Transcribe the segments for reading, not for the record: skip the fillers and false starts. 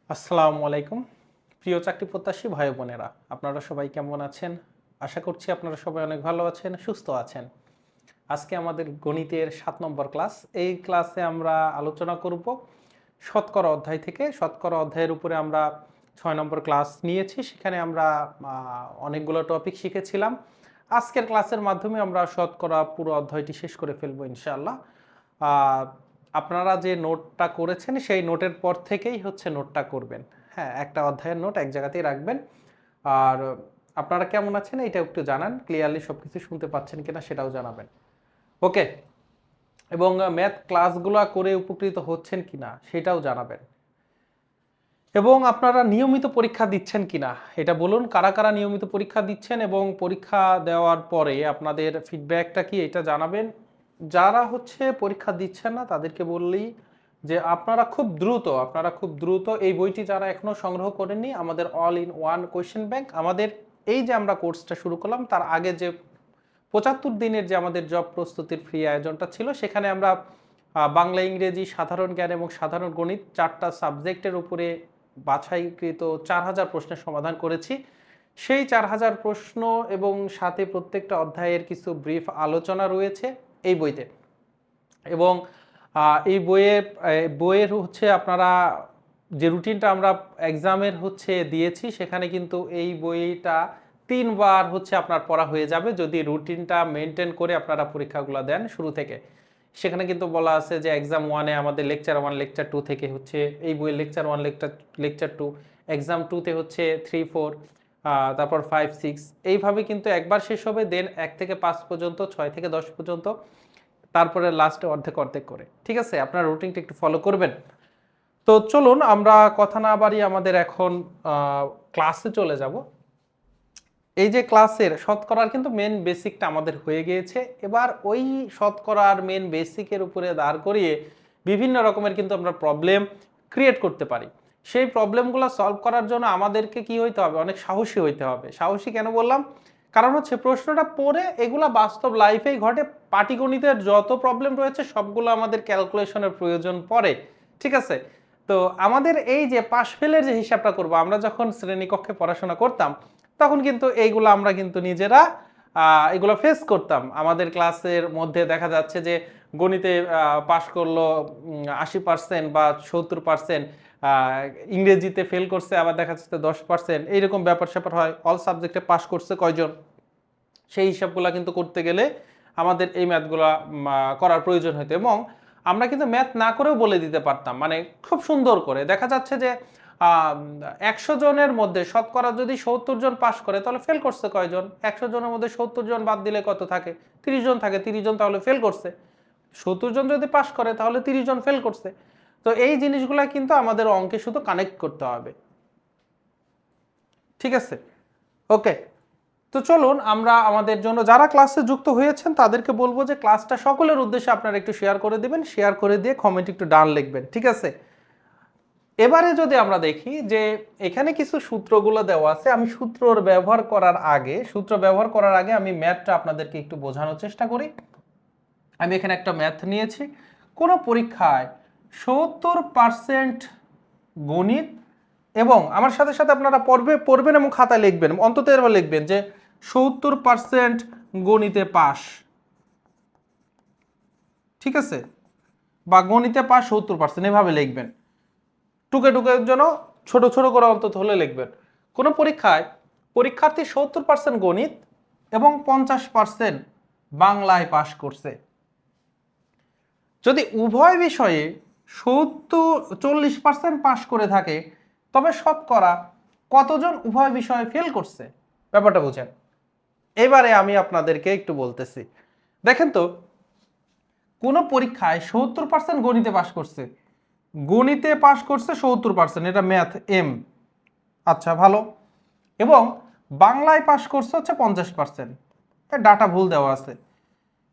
আসসালামু আলাইকুম প্রিয় চাকরি প্রত্যাশী ভাই বোনেরা, আপনারা সবাই কেমন আছেন? আশা করছি আপনারা সবাই অনেক ভালো আছেন, সুস্থ আছেন। আজকে আমাদের গণিতের ৭ নম্বর ক্লাস। এই ক্লাসে আমরা আলোচনা করব শতকরা অধ্যায় থেকে। শতকরা অধ্যায়ের উপরে আমরা ৬ নম্বর ক্লাস নিয়েছি। সেখানে আমরা অনেকগুলো টপিক শিখেছিলাম। আজকের ক্লাসের মাধ্যমে আমরা শতকরা পুরো অধ্যায়টি শেষ করে ফেলবো ইনশাআল্লাহ। আ আপনারা যে নোটটা করেছেন সেই নোটের পর থেকেই হচ্ছে নোটটা করবেন। হ্যাঁ, একটা অধ্যায়ের নোট এক জায়গাতেই রাখবেন। আর আপনারা কেমন আছেন এইটা একটু জানান। ক্লিয়ারলি সবকিছু শুনতে পাচ্ছেন কিনা সেটাও জানাবেন। ওকে? এবং ম্যাথ ক্লাসগুলা করে উপকৃত হচ্ছেন কিনা সেটাও জানাবেন। এবং আপনারা নিয়মিত পরীক্ষা দিচ্ছেন কিনা এটা বলুন। কারা, কারা নিয়মিত পরীক্ষা দিচ্ছেন এবং পরীক্ষা দেওয়ার পরে আপনাদের ফিডব্যাকটা কি এটা জানাবেন। যারা হচ্ছে পরীক্ষা দিচ্ছেন না তাদেরকে বললেই যে আপনারা খুব দ্রুত এই বইটি যারা এখনো সংগ্রহ করেননি, আমাদের all in one question bank, আমাদের এই যে আমরা কোর্সটা শুরু করলাম তার আগে যে ৭৫ দিনের যে আমাদের জব প্রস্তুতির ফ্রি আয়োজনটা ছিল, সেখানে আমরা বাংলা, ইংরেজি, সাধারণ জ্ঞান এবং সাধারণ গণিত ৪টা সাবজেক্টের উপরে বাছাইকৃত ৪,০০০ প্রশ্নের সমাধান করেছি। সেই ৪,০০০ প্রশ্ন এবং সাথে প্রত্যেকটা অধ্যায়ের কিছু ব্রিফ আলোচনা রয়েছে এই বইতে। এবং এই বইয়ের হচ্ছে আপনারা যে রুটিনটা আমরা এক্সামের হচ্ছে দিয়েছি, সেখানে কিন্তু এই বইটা ৩ বার হচ্ছে আপনার পড়া হয়ে যাবে যদি রুটিনটা মেইনটেইন করে আপনারা পরীক্ষাগুলো দেন শুরু থেকে। সেখানে কিন্তু বলা আছে যে এক্সাম 1 এ আমাদের লেকচার 1, লেকচার 2 থেকে হচ্ছে এই বইয়ের লেকচার 1, লেকচার 2, এক্সাম 2 তে হচ্ছে 3, 4, তারপর 5, 6 এইভাবে কিন্তু একবার শেষ হবে। দেন ১ থেকে ৫ পর্যন্ত, ৬ থেকে ১০ পর্যন্ত, তারপরে লাস্টে অর্ধেক, অর্ধেক করে। ঠিক আছে? আপনারা রুটিনটা একটু ফলো করবেন। তো চলুন আমরা কথা না বাড়িয়ে আমাদের এখন ক্লাসে চলে যাব। এই যে ক্লাসের শতকরার কিন্তু মেন বেসিকটা আমাদের হয়ে গিয়েছে। এবার ওই শতকরার মেন বেসিকের উপরে দাঁড় করিয়ে বিভিন্ন রকমের কিন্তু আমরা প্রবলেম ক্রিয়েট করতে পারি। সেই প্রবলেমগুলো সলভ করার জন্য আমাদেরকে কি হইতে হবে? অনেক সাহসী হইতে হবে। সাহসী কেন বললাম? কারণ হচ্ছে প্রশ্নটা পড়ে এগুলা বাস্তব লাইফেই ঘটে। পাটিগণিতের যত প্রবলেম রয়েছে সবগুলো আমাদের ক্যালকুলেশনের প্রয়োজন পড়ে। ঠিক আছে? তো আমাদের এই যে পাশ ফেলের যে হিসাবটা করব, আমরা যখন শ্রেণীকক্ষে পড়াশোনা করতাম তখন কিন্তু এইগুলো আমরা কিন্তু নিজেরা এগুলো ফেস করতাম। আমাদের ক্লাসের মধ্যে দেখা যাচ্ছে যে গণিতে পাশ করলো ৮০% বা ৭০%, ইংরেজিতে ফেল করছে আবার দেখা যাচ্ছে ১০%, এইরকম ব্যাপার-স্যাপার হয়। অল সাবজেক্টে পাশ করছে কয়জন? সেই হিসাবগুলা কিন্তু করতে গেলে আমাদের এই ম্যাথগুলা করার প্রয়োজন হইতো এবং আমরা কিন্তু ম্যাথ না করেও বলে দিতে পারতাম। মানে খুব সুন্দর করে। দেখা যাচ্ছে যে ১০০ জনের মধ্যে শতকরা যদি ৭০ জন পাস করে তাহলে ফেল করছে কয়জন? ১০০ জনের মধ্যে ৭০ জন বাদ দিলে কত থাকে? ৩০ জন থাকে। ৩০ জন তাহলে ফেল করছে। ৭০ জন যদি পাস করে তাহলে ৩০ জন ফেল করছে। তো এই জিনিসগুলা কিন্তু আমাদের অঙ্কে শুধু কানেক্ট করতে হবে। ঠিক আছে? ওকে। তো চলুন আমরা আমাদের জন্য যারা ক্লাসে যুক্ত হয়েছেন তাদেরকে বলবো যে ক্লাসটা সকলের উদ্দেশ্যে আপনারা একটু শেয়ার করে দিবেন। শেয়ার করে দিয়ে কমেন্ট একটু ডান লিখবেন। ঠিক আছে? এবারে যদি আমরা দেখি যে এখানে কিছু সূত্রগুলো দেওয়া আছে, আমি সূত্র ব্যবহার করার আগে আমি ম্যাথটা আপনাদেরকে একটু বোঝানোর চেষ্টা করি। আমি এখানে একটা ম্যাথ নিয়েছি। কোন পরীক্ষায় ৭০% গণিত এবং আমার সাথে সাথে আপনারা পড়বেন এবং খাতায় লিখবেন, অন্তত এবার লিখবেন যে ৭০% গণিতে পাস। ঠিক আছে? বা গণিতে পাস ৭০%, এভাবে লিখবেন। টুকে টুকে যেন ছোট ছোট করে অন্তত হলে লিখবেন। কোন পরীক্ষায় পরীক্ষার্থী ৭০% গণিত এবং ৫০% বাংলায় পাস করছে। যদি উভয় বিষয়ে ৪০% পাস করে থাকে তবে শতকরা কতজন উভয় বিষয়ে ফেল করছে? ব্যাপারটা বুঝেন। এবারে আমি আপনাদেরকে একটু বলতেছি। দেখেন তো, কোন পরীক্ষায় ৭০% গণিতে পাস করছে, গণিতে পাস করছে ৭০%, এটা ম্যাথ এম। আচ্ছা, ভালো। এবং বাংলায় পাস করছে হচ্ছে ৫০%, ডাটা ভুল দেওয়া আছে।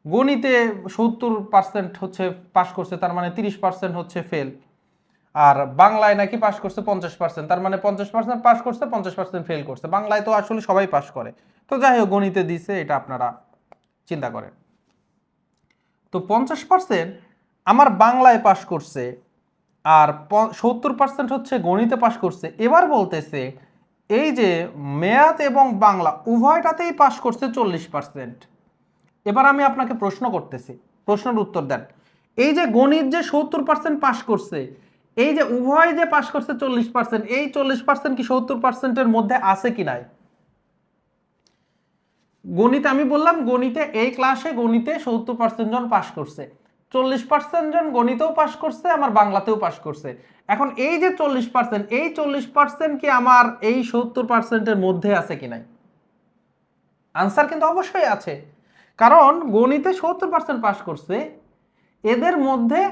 গণিতে ৭০% হচ্ছে পাস করছে, তার মানে ৩০% হচ্ছে ফেল। আর বাংলায় নাকি পাস করছে ৫০%, তার মানে ৫০% পাস করছে, ৫০% ফেল করছে। বাংলায় তো আসলে সবাই পাস করে। তো যাই হোক, গণিতে দিছে, এটা আপনারা চিন্তা করেন। তো ৫০% আমার বাংলায় পাস করছে, আর 70% হচ্ছে গণিতে পাশ করছে। এবার বলতেছে এই যে ম্যাথ এবং বাংলা উভয়টাতেই পাশ করছে 40%। এবার আমি আপনাকে প্রশ্ন করতেছি, প্রশ্নের উত্তর দেন। এই যে গণিত যে 70% পাশ করছে, এই যে উভয় যে পাশ করছে 40%, এই 40% কি 70%-এর মধ্যে আছে কি নাই? গণিতে আমি বললাম গণিতে এই ক্লাসে গণিতে 70% জন পাশ করছে, 40% জন গণিতেও পাশ করছে, আমার বাংলাতেও পাশ করছে। এখন এই যে 40%, এই 40% কি আমার এই 70%-এর মধ্যে আছে কি নাই? আনসার কিন্তু অবশ্যই আছে, কারণ গণিতে 70% পাশ করছে, এদের মধ্যে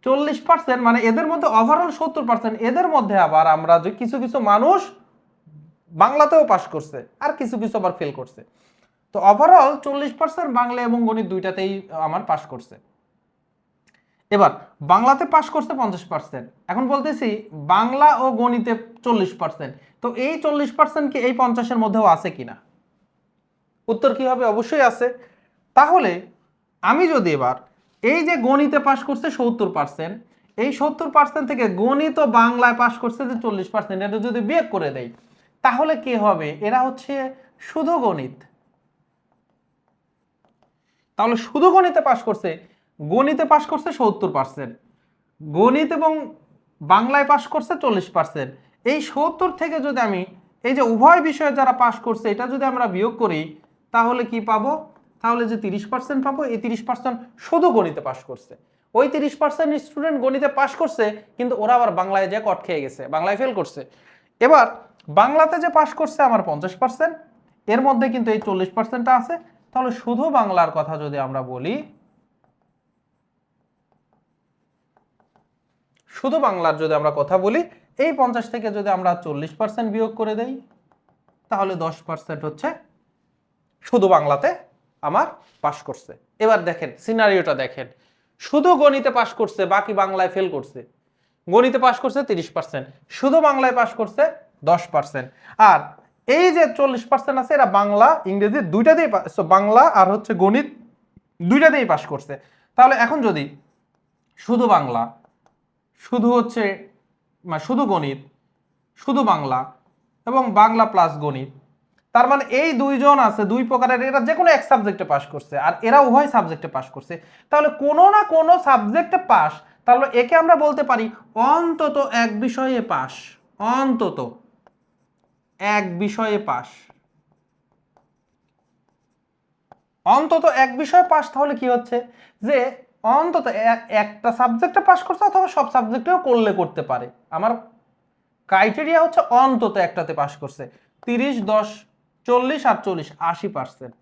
40% মানে এদের মধ্যে ওভারঅল 70%, এদের মধ্যে আবার আমরা যে কিছু কিছু মানুষ বাংলাতেও পাশ করছে আর কিছু কিছু আবার ফেল করছে। তো ওভারঅল 40% বাংলা এবং গণিত দুইটাতেই আমার পাশ করছে। এবার বাংলাতে পাশ করছে 50%। এখন বলতেছি বাংলা ও গণিতে 40%, তো এই 40% কি এই 50-এর মধ্যেও আছে কিনা? উত্তর কি হবে? অবশ্যই আছে। তাহলে আমি যদি এবার এই যে গণিতে পাশ করছে 70%, এই 70% থেকে গণিত ও বাংলায় পাশ করছে যে 40%, এটা যদি বিয়োগ করে দেই তাহলে কি হবে? এরা হচ্ছে শুধু গণিত। তাহলে শুধু গণিতে পাশ করছে, গণিতে পাশ করছে 70%, গণিত এবং বাংলায় পাশ করছে 40%। এই 70 থেকে যদি আমি এই যে উভয় বিষয়ে যারা পাশ করছে এটা যদি আমরা বিয়োগ করি তাহলে কি পাবো? তাহলে যে 30% পাবো, এই 30% শুধু গণিতে পাশ করছে। ওই 30% স্টুডেন্ট গণিতে পাশ করছে, কিন্তু ওরা আবার বাংলায় যে কট খেয়ে গেছে, বাংলায় ফেল করছে। এবার বাংলাতে যে পাশ করছে আমার 50%, এর মধ্যে কিন্তু এই 40%টা আছে। তাহলে শুধু বাংলার কথা যদি আমরা বলি, শুধু বাংলার যদি আমরা কথা বলি, এই 50 থেকে যদি আমরা 40% বিয়োগ করে দেই তাহলে 10% হচ্ছে শুধু বাংলাতে আমার পাশ করছে। এবার দেখেন সিনারিওটা দেখেন, শুধু গণিতে পাশ করছে, বাকি বাংলায় ফেল করছে। গণিতে পাশ করছে 30%, শুধু বাংলায় পাশ করছে 10%। আর এই যে 40% আছে এরা বাংলা ইংরেজি দুইটাতেই, বাংলা আর হচ্ছে গণিত দুইটাতেই পাশ করছে। তাহলে এখন যদি শুধু বাংলা, শুধু হচ্ছে শুধু গণিত, শুধু বাংলা এবং বাংলা প্লাস গণিত, তার মানে এই দুইজন আছে দুই প্রকারের, এরা যে কোনো এক সাবজেক্টে পাস করছে আর এরা উভয় সাবজেক্টে পাস করছে। তাহলে কোনো না কোনো সাবজেক্টে পাস, তাহলে একে আমরা বলতে পারি অন্তত এক বিষয়ে পাস, অন্তত এক বিষয়ে পাস, অন্তত এক বিষয়ে পাস। তাহলে কি হচ্ছে যে অন্তত একটা সাবজেক্টে পাস করছে অথবা সব সাবজেক্টেও করলে করতে পারে। আমার ক্রাইটেরিয়া হচ্ছে অন্তত একটাতে পাস করছে। 30, 10, 40 আর 40, 80%।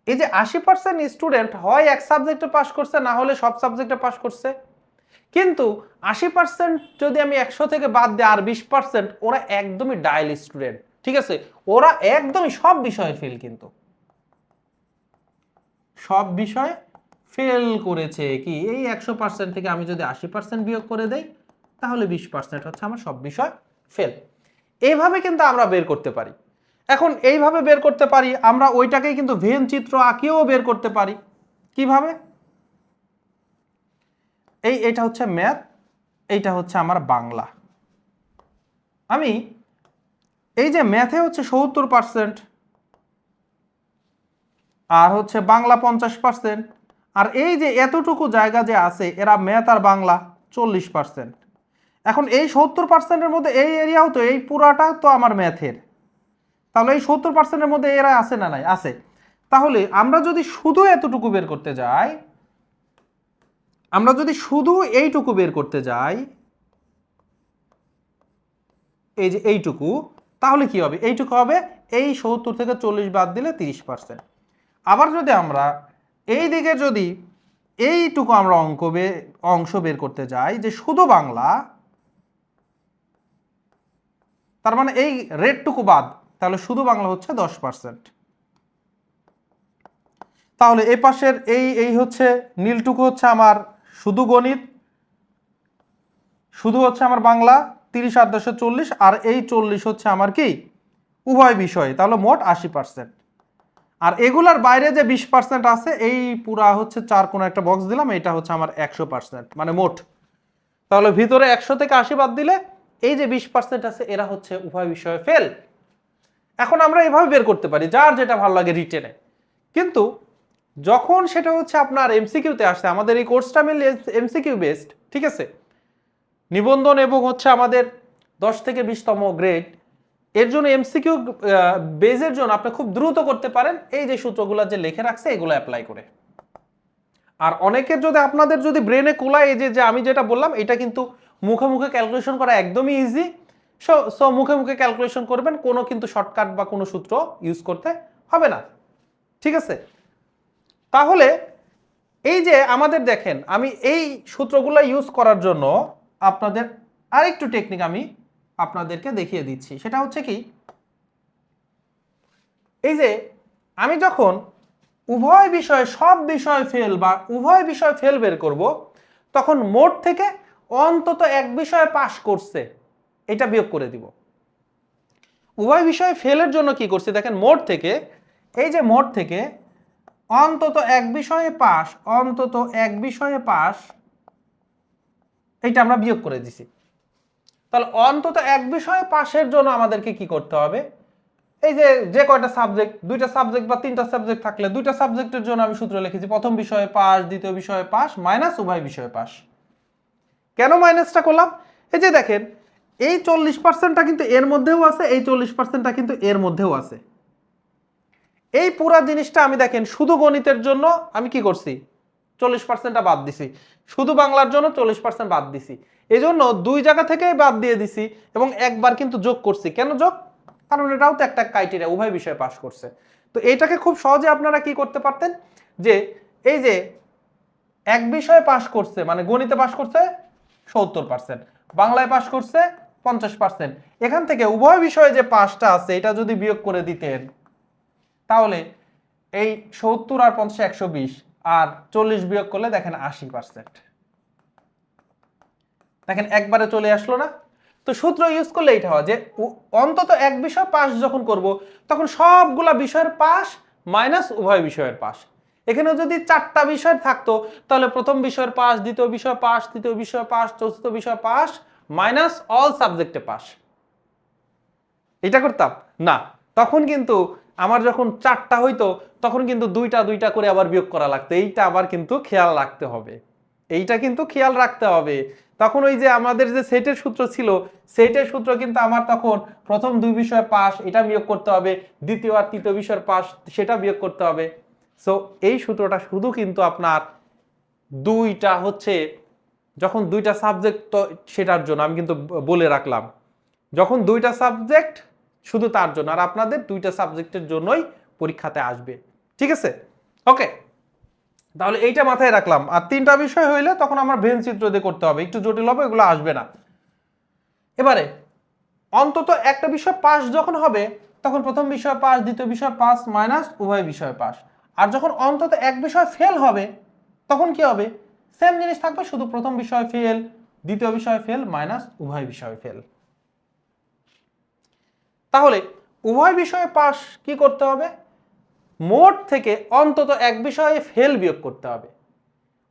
এই যে 80% স্টুডেন্ট হয় এক সাবজেক্টে পাস করছে, না হলে সব সাবজেক্টে পাস করছে। কিন্তু 80% যদি আমি 100 থেকে বাদ দিই, আর 20% ওরা একদমই ডায়াল স্টুডেন্ট, ঠিক আছে? ওরা একদমই সব বিষয়ে ফেল, কিন্তু সব বিষয়ে ফেল করেছে। কি এই 100% থেকে আমি যদি 80% বিয়োগ করে দেই তাহলে 20% হচ্ছে আমার সব বিষয় ফেল। এইভাবে কিন্তু আমরা বের করতে পারি। এখন এইভাবে বের করতে পারি, আমরা ওইটাকেই কিন্তু ভেন চিত্র আঁকিয়েও বের করতে পারি। কিভাবে? এইটা হচ্ছে ম্যাথ, এইটা হচ্ছে আমার বাংলা। আমি এই যে ম্যাথে হচ্ছে 70% আর হচ্ছে বাংলা 50%, আর এই যে এতটুকু জায়গা যে আছে এরা ম্যাথ আর বাংলা 40%। এখন এই 70%-এর মধ্যে এই এরিয়াও তো, এই পুরাটা তো আমার ম্যাথের। তাহলে এই 70%-এর মধ্যে এরা আছে না নাই? আছে। তাহলে আমরা যদি শুধু এতটুকু বের করতে যাই, আমরা যদি শুধু এইটুকু বের করতে যাই, এই যে এইটুকু, তাহলে কি হবে? এইটুকু হবে এই 70 থেকে 40 বাদ দিলে 30%। আবার যদি আমরা এই দিকে যদি এইটুকু আমরা অংশ বের করতে যাই যে শুধু বাংলা, তার মানে এই রেডটুকু বাদ, তাহলে শুধু বাংলা হচ্ছে 10%। তাহলে এই পাশের এই হচ্ছে নীলটুকু হচ্ছে আমার শুধু গণিত, শুধু হচ্ছে আমার বাংলা 30 আর 10 40, আর এই 40 হচ্ছে আমার কি উভয় বিষয়, তাহলে মোট 80%। আর এগুলার বাইরে যে 20% আছে, এই পুরা হচ্ছে চার কোনো একটা বক্স দিলাম, এটা হচ্ছে আমার 100%, মানে মোট। তাহলে ভিতরে 100 থেকে 80 বাদ দিলে এই যে 20% আছে এরা হচ্ছে উভয় বিষয়ে ফেল। এখন আমরা এভাবে বের করতে পারি যার যেটা ভালো লাগে রিটেনে, কিন্তু যখন সেটা হচ্ছে আপনার এমসিকিউতে আসছে, আমাদের এই কোর্সটা মিলে এমসিকিউ বেসড, ঠিক আছে, নিবন্ধন এবং হচ্ছে আমাদের 10 থেকে 20তম গ্রেড, এর জন্য এমসিকিউ বেজের জন্য আপনি খুব দ্রুত করতে পারেন এই যে সূত্রগুলো যে লিখে রাখছে এগুলো অ্যাপ্লাই করে। আর অনেকের যদি আপনাদের যদি ব্রেনে কুলায় এই যে আমি যেটা বললাম এটা কিন্তু মুখে মুখে ক্যালকুলেশন করা একদমই ইজি। সো মুখে মুখে ক্যালকুলেশন করবেন, কোনো কিন্তু শর্টকাট বা কোনো সূত্র ইউজ করতে হবে না, ঠিক আছে। তাহলে এই যে আমাদের দেখেন, আমি এই সূত্রগুলো ইউজ করার জন্য আপনাদের আরেকটু টেকনিক আমি আপনাদেরকে দেখিয়ে দিচ্ছি। সেটা হচ্ছে কি, এই যে আমি যখন উভয় বিষয়ে সব বিষয় ফেল বা উভয় বিষয় ফেল বের করব, তখন মোট থেকে অন্তত এক বিষয়ে পাস করছে এটা বিয়োগ করে দিব। উভয় বিষয়ে ফেলের জন্য কি করছি দেখেন, মোট থেকে, এই যে মোট থেকে অন্তত এক বিষয়ে পাস, অন্তত এক বিষয়ে পাস, এইটা আমরা বিয়োগ করে দিছি। তাহলে অন্তত এক বিষয়ে পাশের জন্য আমাদেরকে কি করতে হবে, এই যে কয়টা সাবজেক্ট, দুইটা সাবজেক্ট বা তিনটা সাবজেক্ট থাকলে দুইটা সাবজেক্টের জন্য আমি সূত্র লিখেছি প্রথম বিষয়ে পাস, দ্বিতীয় বিষয়ে পাস মাইনাস উভয় বিষয়ে পাস। কেন মাইনাসটা করলাম, এই যে দেখেন এই 40%টা কিন্তু এর মধ্যেও আছে, এই 40%টা কিন্তু এর মধ্যেও আছে। এই পুরা জিনিসটা আমি দেখেন শুধু গণিতের জন্য আমি কি করছি, 40%টা বাদ দিছি, শুধু বাংলার জন্য 40% বাদ দিছি। এই জন্য দুই জায়গা থেকেই বাদ দিয়ে দিছি এবং একবার কিন্তু যোগ করছি। কেন যোগ, কারণ এটাও তো একটা ক্রাইটেরিয়া, উভয় বিষয়ে পাস করছে। তো এইটাকে খুব সহজে আপনারা কি করতে পারতেন, যে এই যে এক বিষয়ে পাস করছে মানে গণিতে পাস করছে 70%, বাংলায় পাস করছে 50%, এখান থেকে উভয় বিষয়ে যে পাসটা আছে এটা যদি বিয়োগ করে দিতেন, তাহলে এই 70 আর 50 120 আর 40 বিয়োগ করলে দেখেন 80%। দেখেন একবারে চলে আসলো না। তো সূত্র ইউজ করলে এইটা হয় যে অন্তত এক বিষয় পাস যখন করব তখন সবগুলা বিষয়ের পাস মাইনাস উভয় বিষয়ের পাস। এখানে যদি 4টা বিষয় থাকতো তাহলে প্রথম বিষয়ের পাস, দ্বিতীয় বিষয় পাস, তৃতীয় বিষয় পাস, চতুর্থ বিষয় পাস মাইনাস অল সাবজেক্টে পাস। এটা করতাম না, তখন কিন্তু আমার যখন 4টা হইতো তখন কিন্তু দুইটা দুইটা করে আবার বিয়োগ করা লাগতো। এইটা আবার কিন্তু খেয়াল রাখতে হবে, এইটা কিন্তু খেয়াল রাখতে হবে। তখন ওই যে আমাদের যে সেটের সূত্র ছিল, সেটের সূত্র কিন্তু আমার তখন প্রথম দুই বিষয় পাস এটা বিয়োগ করতে হবে, দ্বিতীয় আর তৃতীয় বিষয়ের পাস সেটা বিয়োগ করতে হবে। সো এই সূত্রটা শুধু কিন্তু আপনার দুইটা হচ্ছে যখন দুইটা সাবজেক্ট, তো সেটার জন্য আমি কিন্তু বলে রাখলাম, যখন দুইটা সাবজেক্ট শুধু তার জন্য, আর আপনাদের দুইটা সাবজেক্টের জন্যই পরীক্ষাতে আসবে, ঠিক আছে। ওকে, তাহলে এইটা মাথায় রাখলাম। আর 3টা বিষয় হইলে তখন আমার ভেন চিত্র দিয়ে করতে হবে, একটু জটিল হবে, এগুলো আসবে না। এবারে অন্তত একটা বিষয় পাস যখন হবে তখন প্রথম বিষয় পাস, দ্বিতীয় বিষয় পাস মাইনাস উভয় বিষয় পাস। আর যখন অন্তত এক বিষয় ফেল হবে তখন কি হবে, সেম জিনিস থাকবে, শুধু প্রথম বিষয় ফেল, দ্বিতীয় বিষয় ফেল মাইনাস উভয় বিষয় ফেল। তাহলে উভয় বিষয়ে পাস কি করতে হবে, মোট থেকে অন্তত এক বিষয়ে ফেল বিয়োগ করতে হবে।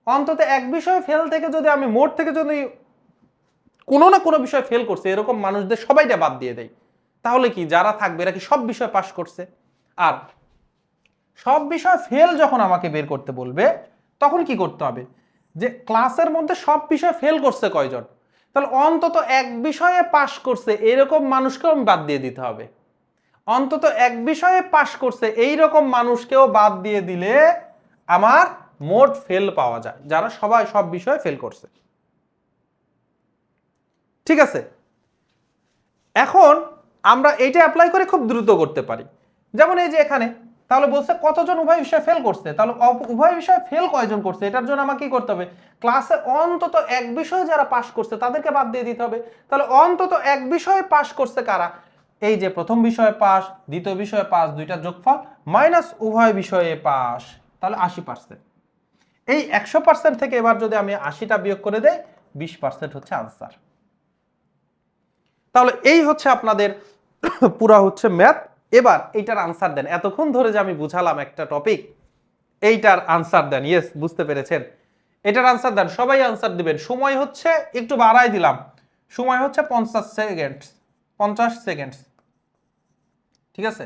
অন্তত এক বিষয়ে ফেল থেকে যদি আমি মোট থেকে যদি কোনো না কোনো বিষয় ফেল করছে এরকম মানুষদের সবাইটা বাদ দিয়ে দেয়, তাহলে কি যারা থাকবে এরা কি সব বিষয় পাস করছে। আর সব বিষয় ফেল যখন আমাকে বের করতে বলবে তখন কি করতে হবে, যে ক্লাসের মধ্যে সব বিষয় ফেল করছে কয়জন, তাহলে অন্তত এক বিষয়ে পাস করছে এরকম মানুষকেও আমি বাদ দিয়ে দিতে হবে। অন্তত এক বিষয়ে পাস করছে এইরকম মানুষকেও বাদ দিয়ে দিলে আমার মোট ফেল পাওয়া যায়, যারা সবাই সব বিষয়ে ফেল করছে, ঠিক আছে। এখন আমরা এইটা অ্যাপ্লাই করে খুব দ্রুত করতে পারি। যেমন এই যে এখানে তাহলে বলছে কতজন উভয় বিষয়ে ফেল করছে, তাহলে উভয় বিষয়ে ফেল কয়জন করছে এটার জন্য আমাকে কি করতে হবে, ক্লাসে অন্তত এক বিষয়ে যারা পাস করছে তাদেরকে বাদ দিয়ে দিতে হবে। তাহলে অন্তত এক বিষয়ে পাস করছে কারা, এই যে প্রথম বিষয়ে পাস, দ্বিতীয় বিষয়ে পাস, দুইটা যোগফল মাইনাস উভয় বিষয়ে পাস, তাহলে 80%। এই 100% থেকে এবার যদি আমি 80টা বিয়োগ করে দেই 20% হচ্ছে আনসার। তাহলে এই হচ্ছে আপনাদের পুরা হচ্ছে ম্যাথ। এবার এইটার আনসার দেন, এতক্ষণ ধরে যে আমি বুঝালাম একটা টপিক, এইটার আনসার দেন। ইয়েস, বুঝতে পেরেছেন। এটার আনসার দেন, সবাই আনসার দিবেন। সময় হচ্ছে একটু বাড়াই দিলাম, সময় হচ্ছে 50 সেকেন্ড, 50 সেকেন্ড। ঠিক আছে,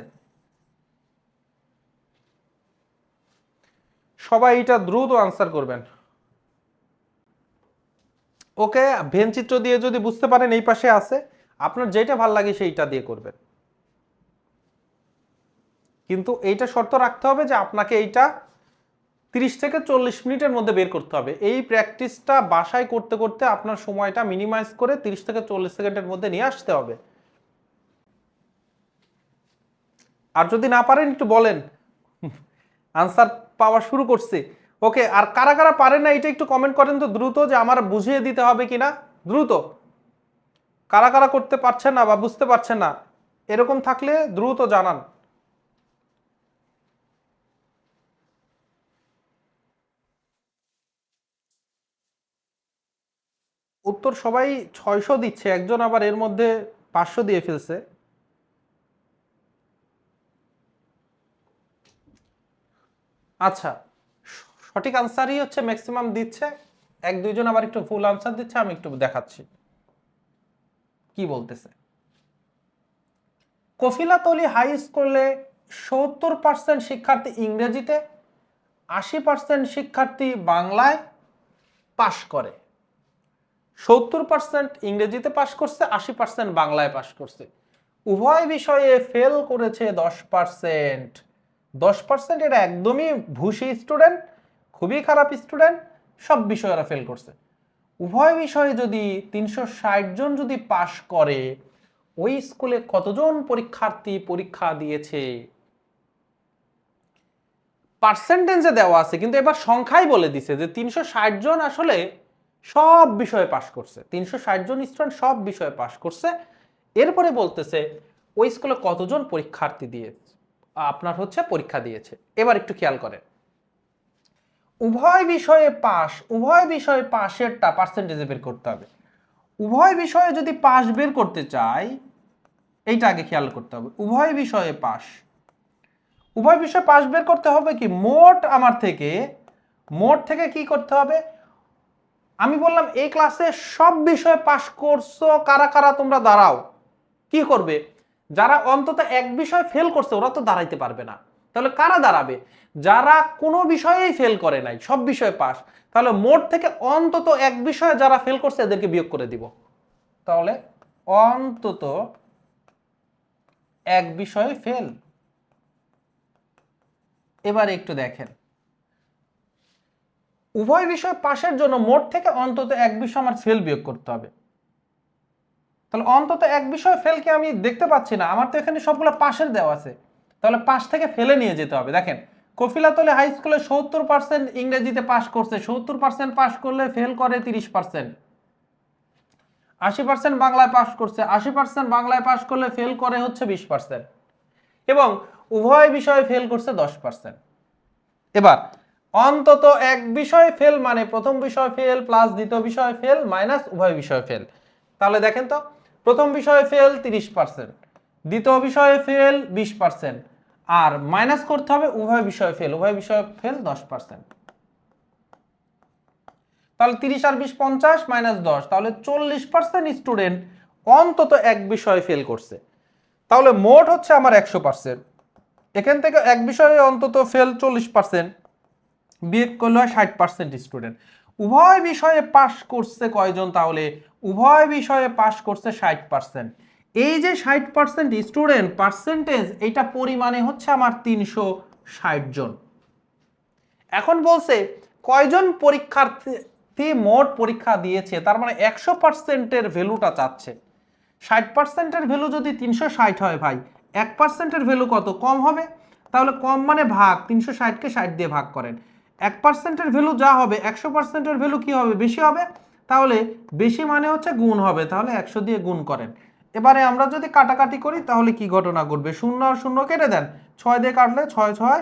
সবাই এটা দ্রুত আনসার করবেন। ওকে, ভেন চিত্র দিয়ে যদি বুঝতে পারেন এই পাশে আছে, আপনার যেটা ভাল লাগে সেইটা দিয়ে করবেন, কিন্তু এইটা শর্ত রাখতে হবে যে আপনাকে এইটা 30 থেকে 40 মিনিটের মধ্যে বের করতে হবে। এই প্র্যাকটিসটা বাসায় করতে করতে আপনার সময়টা মিনিমাইজ করে 30 থেকে 40 সেকেন্ডের মধ্যে নিয়ে আসতে হবে। আর যদি না পারেন একটু বলেন, আনসার পাওয়া শুরু করছে। ওকে, আর কারা কারা পারেন না এটা একটু কমেন্ট করেন তো দ্রুত, যে আমার বুঝিয়ে দিতে হবে কিনা দ্রুত। কারা কারা করতে পারছেন না বা বুঝতে পারছেন না এরকম থাকলে দ্রুত জানান। উত্তর সবাই 600 দিচ্ছে, একজন আবার এর মধ্যে 500 দিয়ে ফেলছে। আচ্ছা, সঠিক আনসারই হচ্ছে ম্যাক্সিমাম দিচ্ছে, এক দুইজন আবার একটু ভুল আনসার দিচ্ছে, আমি একটু দেখাচ্ছি কি বলতেছে। কফিলাতলি হাই স্কুলে 70% শিক্ষার্থী ইংরেজিতে, 80% শিক্ষার্থী বাংলায় পাশ করে। 70% ইংরেজিতে পাশ করছে, 80% বাংলায় পাশ করছে। উভয় বিষয়ে ফেল করেছে 10%। 10% এটা একদমই ভুসি স্টুডেন্ট, খুবই খারাপ স্টুডেন্ট, সব বিষয়ে ওরা ফেল করছে। উভয় বিষয়ে যদি 360 জন যদি পাশ করে, ওই স্কুলে কতজন পরীক্ষার্থী পরীক্ষা দিয়েছে? পার্সেন্টেজে দেওয়া আছে, কিন্তু এবার সংখ্যাই বলে দিছে যে 360 জন আসলে সব বিষয়ে পাশ করছে, 360 জন স্টুডেন্ট সব বিষয়ে পাশ করছে। এরপরে বলতেছে ওই স্কুলে কতজন পরীক্ষার্থী দিয়ে আপনার হচ্ছে পরীক্ষা দিয়েছে। এবার একটু খেয়াল করেন, উভয় বিষয়ে পাশ, উভয় বিষয়ে পাশেরটা পার্সেন্টেজে বের করতে হবে। উভয় বিষয়ে যদি পাশ বের করতে চাই, এইটা আগে খেয়াল করতে হবে। উভয় বিষয়ে পাশ, উভয় বিষয়ে পাশ বের করতে হবে কি মোট আমার থেকে, মোট থেকে কি করতে হবে? আমি বললাম এই ক্লাসে সব বিষয়ে পাশ করছো কারা কারা তোমরা দাঁড়াও। কি করবে? যারা অন্তত এক বিষয় ফেল করছে ওরা তো দাঁড়াইতে পারবে না, তাহলে কারা দাঁড়াবে? যারা কোনো বিষয়েই ফেল করে নাই, সব বিষয়ে পাস। তাহলে মোট থেকে অন্তত এক বিষয়ে যারা ফেল করছে এদেরকে বিয়োগ করে দিব। তাহলে অন্তত এক বিষয়ে ফেল। এবার একটু দেখেন, উভয় বিষয় পাশের জন্য মোট থেকে অন্তত এক বিষয় আমার ফেল বিয়োগ করতে হবে। তাহলে অন্তত এক বিষয় ফেলকে আমি দেখতে পাচ্ছি না, আমার তো এখানে সবগুলো পাশের দেওয়া আছে, তাহলে পাশ থেকে ফেলে নিয়ে যেতে হবে। দেখেন, কফিলাতলি হাই স্কুলে 70% ইংরেজিতে পাশ করছে, 70% পাশ করলে ফেল করে 30%। 80% বাংলায় পাশ করছে, 80% বাংলায় পাশ করলে ফেল করে হচ্ছে 20%, এবং উভয় বিষয়ে ফেল করছে 10%। এবার অন্তত এক বিষয়ে ফেল মানে প্রথম বিষয় ফেল প্লাস দ্বিতীয় বিষয় ফেল মাইনাস উভয় বিষয় ফেল। তাহলে দেখেন তো, প্রথম বিষয়ে ফেল 30%, দ্বিতীয় বিষয়ে ফেল 20%, আর মাইনাস করতে হবে উভয় বিষয় ফেল, উভয় বিষয় ফেল 10%। তাহলে 30 আর 20 50 মাইনাস 10, তাহলে 40% স্টুডেন্ট অন্তত এক বিষয়ে ফেল করছে। তাহলে মোট হচ্ছে আমার 100%, এখান থেকে এক বিষয়ে অন্তত ফেল 40%, বিয়োগ করলে হয় 60% স্টুডেন্ট। উভয় বিষয়ে পাশ করছে কয়জন? তাহলে উভয় বিষয়ে পাশ করছে 60%। এই যে 60% স্টুডেন্ট পার্সেন্টেজ, এটা পরিমাণে হচ্ছে আমার 360 জন। এখন বলছে কয়জন পরীক্ষার্থী মোট পরীক্ষা দিয়েছে, তার মানে 100%-এর ভ্যালুটা চাচ্ছে। 60%-এর ভ্যালু যদি 360 হয় ভাই, 1%-এর ভ্যালু কত কম হবে? তাহলে কম মানে ভাগ, 360-কে 60 দিয়ে ভাগ করেন। 1%-এর ভ্যালু যা হবে, 100%-এর ভ্যালু কি হবে? বেশি হবে। তাহলে বেশি মানে হচ্ছে গুণ হবে, তাহলে 100 দিয়ে গুণ করেন। এবারে আমরা যদি কাটাকাটি করি তাহলে কি ঘটনা ঘটবে? 0 আর 0 কেটে দেন, 6 দিয়ে কাটলে 6 6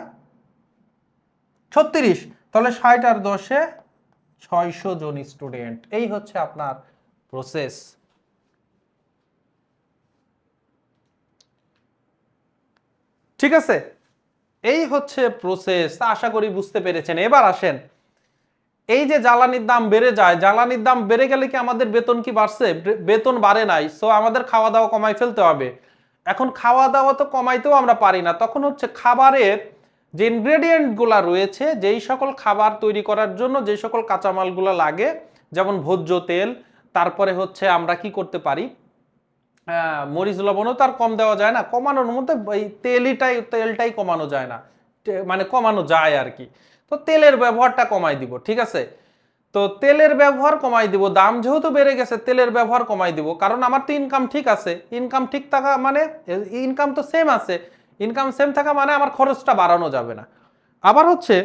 36, তাহলে 60 আর 10-এ 600 জন স্টুডেন্ট। এই হচ্ছে আপনার প্রসেস। ঠিক আছে, এই হচ্ছে প্রসেস। আশা করি বুঝতে পেরেছেন। এবার আসেন, এই যে জ্বালানির দাম বেড়ে যায়, জ্বালানির দাম বেড়ে গেলে কি আমাদের বেতন কি বাড়ছে? বেতন বাড়ে নাই, সো আমাদের খাওয়া দাওয়া কমাই ফেলতে হবে। এখন খাওয়া দাওয়া তো কমাইতেও আমরা পারি না, তখন হচ্ছে খাবারের যে ইনগ্রেডিয়েন্ট গুলা রয়েছে, যেই সকল খাবার তৈরি করার জন্য যে সকল কাঁচামালগুলো লাগে, যেমন ভোজ্য তেল, তারপরে হচ্ছে আমরা কি করতে পারি, মরিচ লবণও তার কম দেওয়া যায় না, কমানোর মধ্যে এই তেলটাই কমানো যায় না, মানে কমানো যায় আর কি। তো তেলের ব্যবহারটা কমাই দিব, ঠিক আছে। তো তেলের ব্যবহার কমাই দিব, দাম যেহেতু বেড়ে গেছে তেলের ব্যবহার কমাই দিব, কারণ আমার তো ইনকাম ঠিক আছে। ইনকাম ঠিক থাকা মানে ইনকাম তো সেম আছে, ইনকাম সেম থাকা মানে আমার খরচটা বাড়ানো যাবে না। আবার হচ্ছে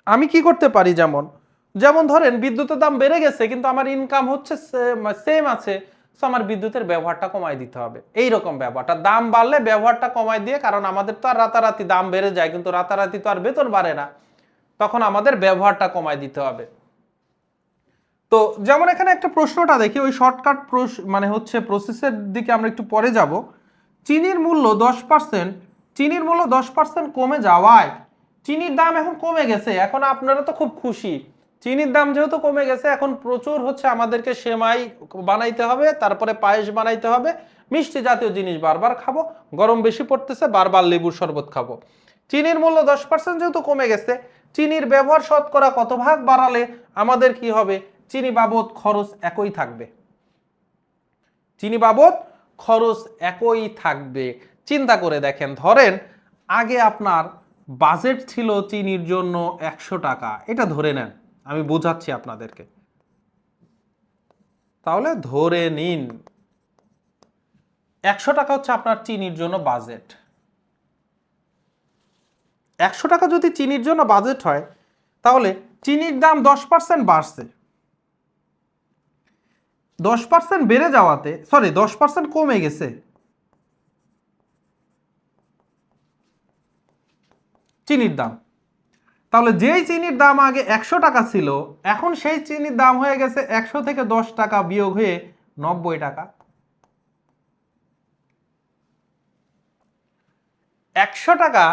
আমি কি করতে পারি, যেমন যেমন ধরেন বিদ্যুতের দাম বেড়ে গেছে কিন্তু আমার ইনকাম হচ্ছে সেম আছে, সো আমার বিদ্যুতের ব্যবহারটা কমাই দিতে হবে। এই রকম ব্যবহারটা, দাম বাড়লে ব্যবহারটা কমাই দিয়ে, কারণ আমাদের তো আর রাতারাতি দাম বেড়ে যায় কিন্তু রাতারাতি তো আর বেতন বাড়ে না, তখন আমাদের ব্যবহারটা কমাই দিতে হবে। তো যেমন এখানে একটা প্রশ্নটা দেখি, ওই শর্টকাট মানে হচ্ছে প্রসেসের দিকে আমরা একটু পরে যাব। চিনির মূল্য 10%, চিনির মূল্য 10% কমে যাওয়ায় চিনির দাম এখন কমে গেছে, এখন আপনারা তো খুব খুশি। চিনির দাম যেহেতু কমে গেছে, এখন প্রচুর হচ্ছে আমাদেরকে সেমাই বানাইতে হবে, তারপরে পায়েস বানাইতে হবে, মিষ্টি জাতীয় জিনিস বারবার খাবো, গরম বেশি পড়তেছে বারবার লেবুর শরবত খাবো। চিনির মূল্য 10% যেহেতু কমে গেছে, চিনির ব্যবহার শতকরা কত ভাগ বাড়ালে আমাদের কি হবে, চিনি বাবদ খরচ একই থাকবে, চিনি বাবদ খরচ একই থাকবে। চিন্তা করে দেখেন, ধরেন আগে আপনার বাজেট ছিল চিনির জন্য 100 টাকা, এটা ধরে নেন, আমি বোঝাচ্ছি আপনাদেরকে। তাহলে ধরে নিন 100 টাকা হচ্ছে আপনার চিনির জন্য বাজেট। 100 টাকা যদি চিনির জন্য বাজেট হয়, তাহলে চিনির দাম 10% বাড়ছে, 10% বেড়ে যাওয়াতে, সরি 10% কমে গেছে চিনির দাম। তাহলে যেই চিনির দাম আগে 100 টাকা ছিল, এখন সেই চিনির দাম হয়ে গেছে 100 থেকে 10 টাকা বিয়োগ হয়ে 90 টাকা। 100 টাকা,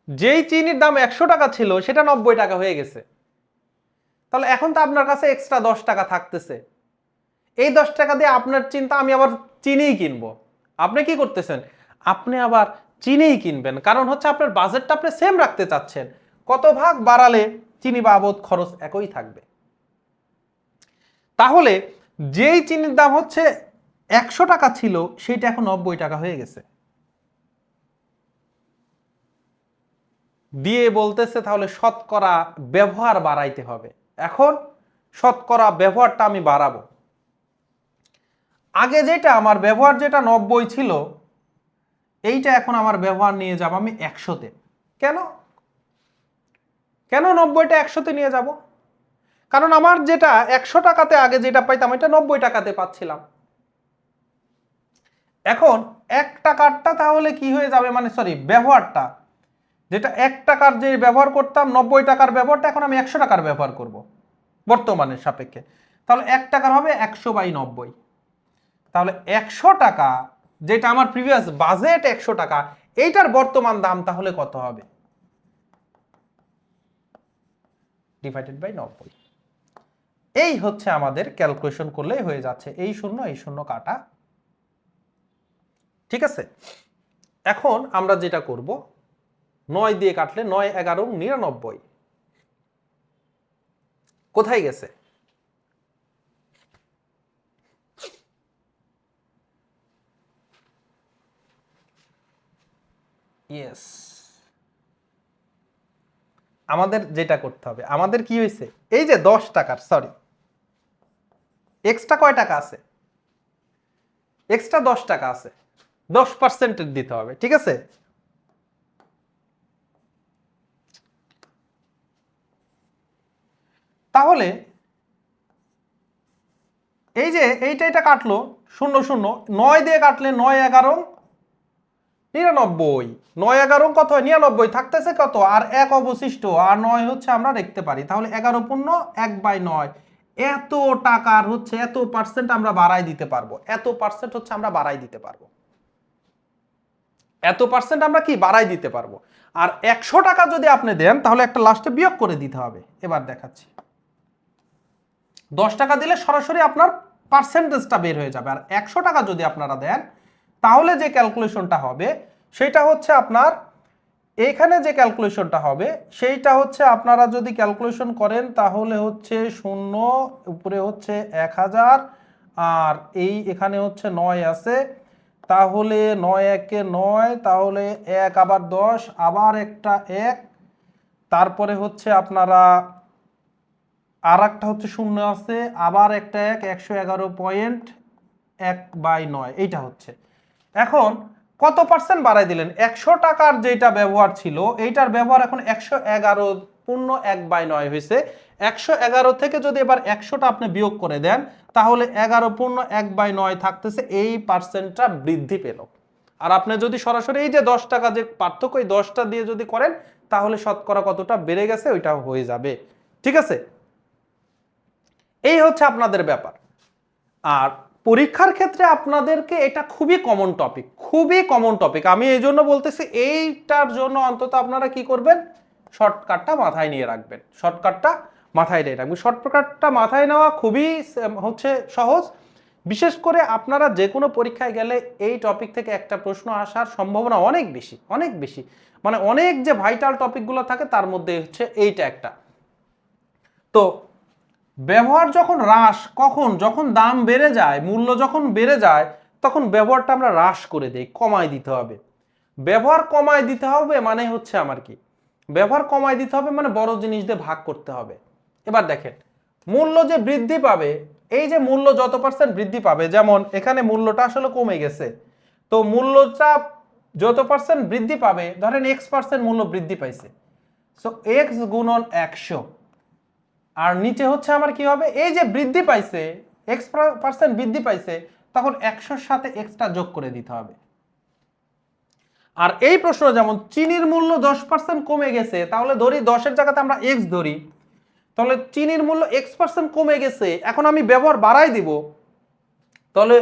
যেই চিনির দাম 100 টাকা ছিল সেটা 90 টাকা হয়ে গেছে। তাহলে এখন তো আপনার কাছে এক্সট্রা 10 টাকা থাকতেছে, এই 10 টাকা দিয়ে আপনার চিন্তা আমি আবার চিনিই কিনবো। আপনি কি করতেছেন, আপনি আবার চিনিই কিনবেন, কারণ হচ্ছে আপনার বাজেটটা আপনি সেম রাখতে চাচ্ছেন, কত ভাগ বাড়ালে চিনি বাবদ খরচ একই থাকবে। তাহলে যেই চিনির দাম হচ্ছে 100 টাকা ছিল সেটা এখন 90 টাকা হয়ে গেছে, দিয়ে বলতেছে তাহলে শতকরা ব্যবহার বাড়াইতে হবে। এখন শতকরা ব্যবহারটা আমি বাড়াবো। আগে যেটা আমার ব্যবহার যেটা 90 ছিল, এইটা এখন আমার ব্যবহার নিয়ে যাব আমি 100-তে। কেন কেন 90টা 100-তে নিয়ে যাব? কারণ আমার যেটা 100 টাকাতে আগে যেটা পাইতাম এটা 90 টাকাতে পাচ্ছিলাম। এখন 1 টাকারটা তাহলে কি হয়ে যাবে, মানে সরি ব্যবহারটা, যেটা 1 টাকার যে ব্যবহার করতাম 90 টাকার ব্যবহারটা এখন আমি 100 টাকার ব্যবহার করব বর্তমানের সাপেক্ষে। তাহলে 1 টাকার হবে 100/90। তাহলে 100 টাকা যেটা আমার প্রিভিয়াস বাজেট 100 টাকা, এইটার বর্তমান দাম তাহলে কত হবে, ডিভাইডেড বাই 90। এই হচ্ছে আমাদের ক্যালকুলেশন করলেই হয়ে যাচ্ছে, এই শূন্য কাটা, ঠিক আছে। এখন আমরা যেটা করব, 9 দিয়ে কাটলে 9 11 99, কোথায় গেছে? ইয়েস, আমাদের যেটা করতে হবে, আমাদের কি হয়েছে, এই যে 10 টাকার, সরি এক্সট্রা কয় টাকা আছে, এক্সট্রা 10 টাকা আছে, 10% দিতে হবে, ঠিক আছে। তাহলে এই যে এটা কাটলো 0 9 দিয়ে কাটলে 9 11 99, 9 11 কত হয় 99, থাকতেছে কত আর 1 অবশিষ্ট, আর 9 হচ্ছে আমরা দেখতে পারি, তাহলে 11 পূর্ণ 1/9, এত টাকার হচ্ছে এত পার্সেন্ট আমরা বাড়াই দিতে পারবো, এত পার্সেন্ট হচ্ছে আমরা বাড়াই দিতে পারবো। এত পার্সেন্ট আমরা কি বাড়াই দিতে পারবো। আর 100 টাকা যদি আপনি দেন তাহলে একটা লাস্টে বিয়োগ করে দিতে হবে। এবার দেখাচ্ছি, 10 টাকা দিলে সরাসরি আপনার পার্সেন্টেজটা বের হয়ে যাবে। আর 100 টাকা যদি আপনারা দেন তাহলে যে ক্যালকুলেশনটা হবে সেটা হচ্ছে আপনার, এখানে যে ক্যালকুলেশনটা হবে সেইটা হচ্ছে আপনারা যদি ক্যালকুলেশন করেন তাহলে হচ্ছে 0 উপরে হচ্ছে 1000 আর এই এখানে হচ্ছে 9 আছে, তাহলে 9 একে 9, তাহলে 1 আবার 10 আবার একটা 1, তারপরে হচ্ছে আপনারা আর একটা হচ্ছে 0 আছে আবার একটা 1, 111.1/9 এইটা হচ্ছে। এখন কত পার্সেন্ট বাড়াই দিলেন? 100 টাকার যেটা ব্যবহার ছিল এইটার ব্যবহার এখন 111.1/9 হয়েছে। 111 থেকে যদি এবার 100টা আপনি বিয়োগ করে দেন তাহলে 11.1/9 থাকতেছে, এই পার্সেন্টটা বৃদ্ধি পেল। আর আপনি যদি সরাসরি এই যে 10 টাকা যে পার্থক্য, এই 10টা দিয়ে যদি করেন তাহলে শতকরা কতটা বেড়ে গেছে ওইটা হয়ে যাবে। ঠিক আছে, এই হচ্ছে আপনাদের ব্যাপার। আর পরীক্ষার ক্ষেত্রে আপনাদেরকে এটা খুবই কমন টপিক, খুবই কমন টপিক। আমি এই জন্য বলতেছি এইটার জন্য অন্তত আপনারা কি করবেন, শর্টকাটটা মাথায় নিয়ে রাখবেন। শর্টকাটটা মাথায় নিয়ে রাখবেন। শর্টকাটটা মাথায় নেওয়া খুবই হচ্ছে সহজ। বিশেষ করে আপনারা যে কোনো পরীক্ষায় গেলে এই টপিক থেকে একটা প্রশ্ন আসার সম্ভাবনা অনেক বেশি, অনেক বেশি। মানে অনেক যে ভাইটাল টপিকগুলো থাকে তার মধ্যে হচ্ছে এইটা একটা। তো ব্যবহার যখন হ্রাস, কখন? যখন দাম বেড়ে যায়, মূল্য যখন বেড়ে যায় তখন ব্যবহারটা আমরা হ্রাস করে দেই, কমায় দিতে হবে। ব্যবহার কমায় দিতে হবে মানে হচ্ছে আমার কি, ব্যবহার কমায় দিতে হবে মানে বড় জিনিস দিয়ে ভাগ করতে হবে। এবার দেখেন মূল্য যে বৃদ্ধি পাবে, এই যে মূল্য যত পার্সেন্ট বৃদ্ধি পাবে, যেমন এখানে মূল্যটা আসলে কমে গেছে, তো মূল্যটা যত পার্সেন্ট বৃদ্ধি পাবে, ধরেন x% মূল্য বৃদ্ধি পাইছে, সো x গুণন 100, আর নিচে হচ্ছে আমার কি হবে, এই যে বৃদ্ধি পাইছে x% বৃদ্ধি পাইছে তখন 100-র সাথে এক্সট্রা যোগ করে দিতে হবে। আর এই প্রশ্ন যেমন চিনির মূল্য 10% কমে গেছে, তাহলে ধরি 10-এর জায়গাতে আমরা x ধরি, তাহলে চিনির মূল্য x% কমে গেছে, এখন আমি ব্যবহার বাড়াই দিব, তাহলে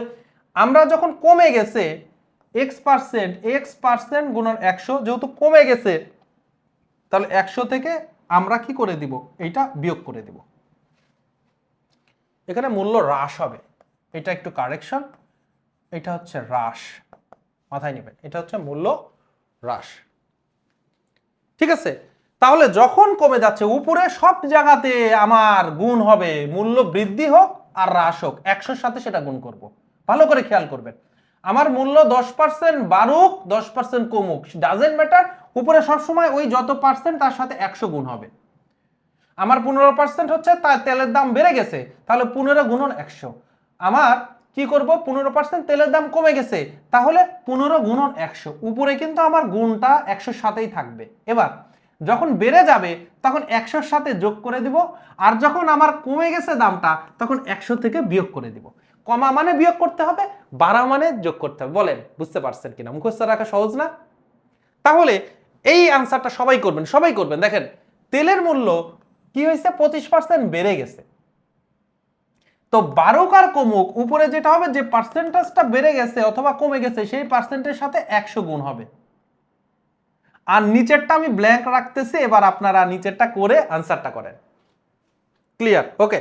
আমরা যখন কমে গেছে x% গুণন 100, যেহেতু কমে গেছে তাহলে 100 থেকে আমরা কি করে দিব, এইটা বিয়োগ করে দিব। এখানে মূল্য হ্রাস হবে, এটা একটু কারেকশন, এটা হচ্ছে হ্রাস, মাথায় নেবেন, এটা হচ্ছে মূল্য হ্রাস। ঠিক আছে, তাহলে যখন কমে যাচ্ছে উপরে সব জায়গাতে আমার গুণ হবে, মূল্য বৃদ্ধি হোক আর হ্রাস হোক 100-র সাথে সেটা গুণ করব। ভালো করে খেয়াল করবেন, আমার মূল্য 10% বাড়ুক 10% কমুক ডাজেন্ট ম্যাটার, উপরে সবসময় ওই যত পার্সেন্ট তার সাথে 100 গুণ হবে। আমার 15% হচ্ছে তার তেলের দাম বেড়ে গেছে, তাহলে 15 গুণন 100। আমার কি করব, 15% তেলের দাম কমে গেছে, তাহলে 15 গুণন 100, উপরে কিন্তু আমার গুণটা 100-র সাথেই থাকবে। এবার যখন বেড়ে যাবে তখন 100-র সাথে যোগ করে দিব, আর যখন আমার কমে গেছে দামটা তখন 100 থেকে বিয়োগ করে দিব। কমা মানে বিয়োগ করতে হবে, বাড়া মানে যোগ করতে হবে। বলেন বুঝতে পারছেন কিনা? মুখস্থ রাখা সহজ না? তাহলে এই আনসারটা সবাই করবেন, সবাই করবেন। দেখেন তেলের মূল্য কি হয়েছে, 25% বেড়ে গেছে, তো বাড়ুক আর কমুক উপরে যেটা হবে, যে পার্সেন্টেজটা বেড়ে গেছে অথবা কমে গেছে সেই পার্সেন্টের সাথে 100 গুণ হবে। আর নিচেরটা আমি ব্ল্যাঙ্ক রাখতেছি, এবার আপনারা নিচেরটা করে আনসারটা করেন। ক্লিয়ার? ওকে,